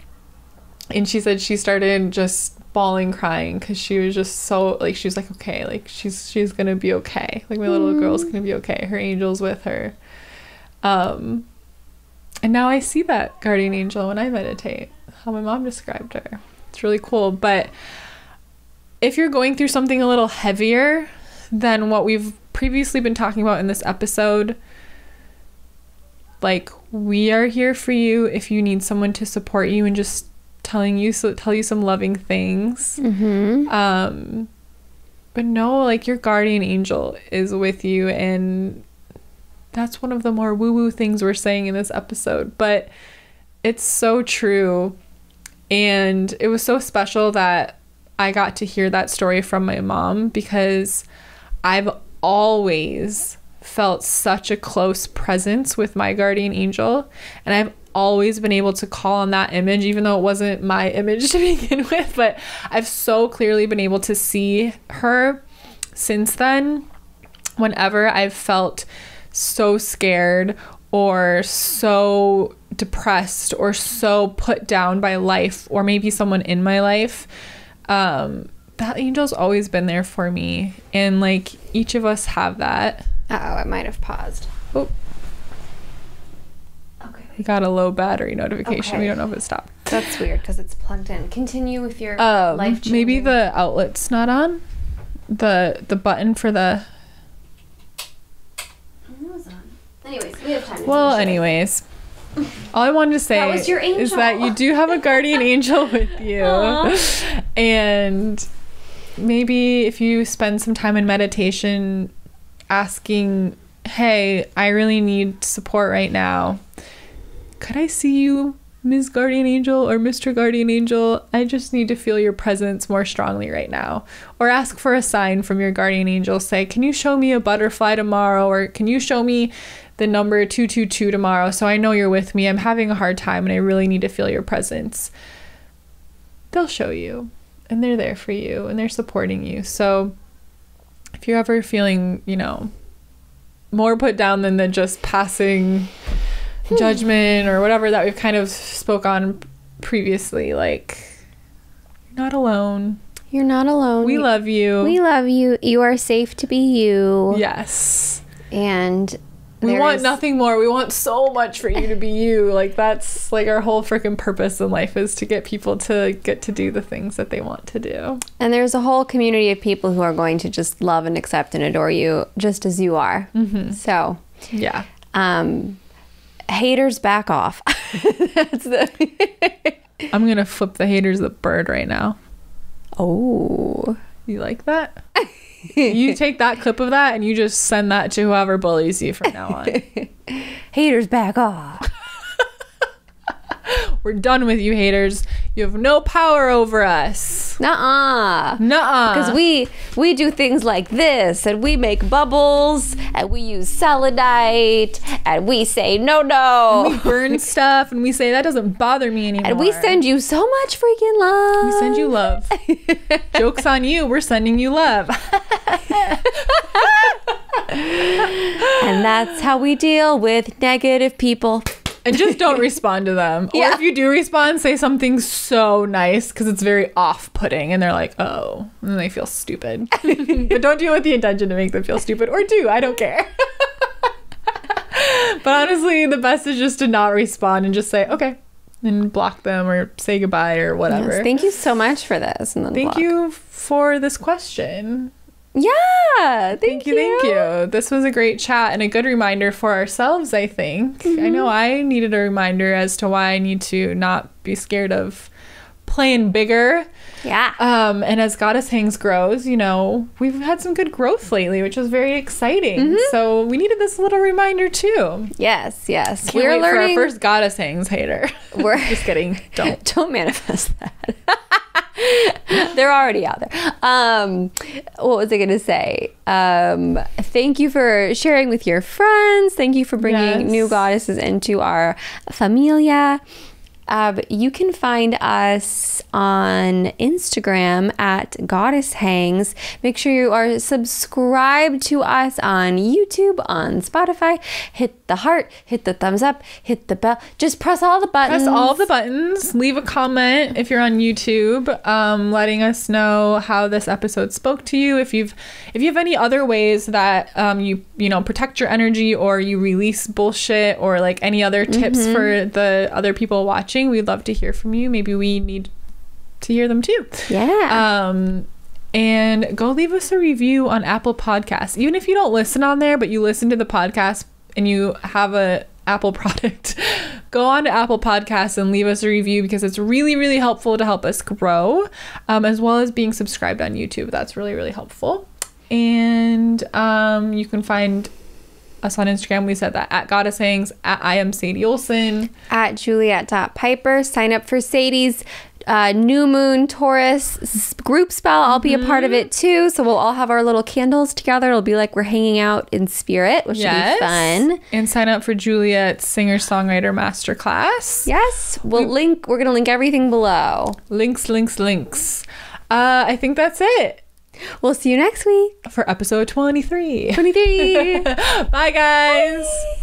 And she said she started just bawling, crying, because she was just so, like, she was like, okay, like, she's gonna be okay. Like, my little girl's gonna be okay. Her angel's with her. And now I see that guardian angel when I meditate, how my mom described her. It's really cool. But if you're going through something a little heavier than what we've previously been talking about in this episode, like, we are here for you if you need someone to support you and just tell you some loving things. But no, like, your guardian angel is with you, and that's one of the more woo-woo things we're saying in this episode, but it's so true. And it was so special that I got to hear that story from my mom, because I've always felt such a close presence with my guardian angel, and I've always been able to call on that image, even though it wasn't my image to begin with. But I've so clearly been able to see her since then. Whenever I've felt so scared or so depressed or so put down by life, or maybe someone in my life, that angel's always been there for me. And, like, each of us have that. I might have paused. Oh, okay. We got a low battery notification. Okay. We don't know if it stopped. That's weird, because it's plugged in. Continue with your life changing. Maybe the outlet's not on. The button for the... It was on. Anyways, we have time to anyways, all I wanted to say that was your angel. Is that you do have a guardian angel with you. Aww. And maybe if you spend some time in meditation asking, hey, I really need support right now. Could I see you, Ms. Guardian Angel or Mr. Guardian Angel? I just need to feel your presence more strongly right now. Or ask for a sign from your guardian angel. Say, can you show me a butterfly tomorrow? Or can you show me the number 222 tomorrow so I know you're with me? I'm having a hard time and I really need to feel your presence. They'll show you, and they're there for you, and they're supporting you. So if you're ever feeling, you know, more put down than the just passing judgment or whatever that we've kind of spoke on previously, like, you're not alone. You're not alone. We love you. We love you. You are safe to be you. Yes. And we want nothing more. We want so much for you to be you. Like, that's like our whole freaking purpose in life, is to get people to get to do the things that they want to do. And there's a whole community of people who are going to just love and accept and adore you just as you are. So, yeah. Haters, back off. That's I'm gonna flip the haters the bird right now. Oh, you like that? You take that clip of that and you just send that to whoever bullies you from now on. Haters, back off. We're done with you, haters. You have no power over us. Nuh-uh. Nuh-uh. Because we do things like this, and we make bubbles, and we use selenite, and we say no. And we burn stuff, and we say that doesn't bother me anymore. And we send you so much freaking love. We send you love. Joke's on you. We're sending you love. And that's how we deal with negative people. And just don't respond to them. Or if you do respond, say something so nice because it's very off-putting and they're like, oh, and then they feel stupid. But don't do it with the intention to make them feel stupid. Or do, I don't care. But honestly, the best is just to not respond and just say, okay, and block them or say goodbye or whatever. Yes, thank you so much for this. And then thank you for this question. Yeah, thank you. Thank you. This was a great chat and a good reminder for ourselves, I think. Mm-hmm. I know I needed a reminder as to why I need to not be scared of playing bigger. Yeah. And as Goddess Hangs grows, you know, we've had some good growth lately, which is very exciting. Mm-hmm. So we needed this little reminder too. Yes, yes. We're learning for our first Goddess Hangs hater. We're just kidding. Don't manifest that. They're already out there. What was I going to say? Thank you for sharing with your friends. Thank you for bringing new goddesses into our familia. You can find us on Instagram at Goddess Hangs. Make sure you are subscribed to us on YouTube, on Spotify. Hit the heart, hit the thumbs up, hit the bell. Just press all the buttons. Press all the buttons. Leave a comment if you're on YouTube, letting us know how this episode spoke to you. If you have any other ways that you know protect your energy or you release bullshit or like any other tips for the other people watching, we'd love to hear from you. Maybe we need to hear them too. Yeah. And go leave us a review on Apple Podcasts. Even if you don't listen on there, but you listen to the podcast and you have a Apple product, go on to Apple Podcasts and leave us a review because it's really, really helpful to help us grow, as well as being subscribed on YouTube. That's really, really helpful. And you can find us on Instagram. We said that at Goddess Hangs, at I am Sadie Olson, at Juliet.Piper. Sign up for Sadie's new moon Taurus group spell. I'll be a part of it too. So we'll all have our little candles together. It'll be like we're hanging out in spirit, which will be fun. And sign up for Juliet's singer-songwriter masterclass. Yes. We're going to link everything below. Links. I think that's it. We'll see you next week for episode 23. 23. Bye, guys. Bye.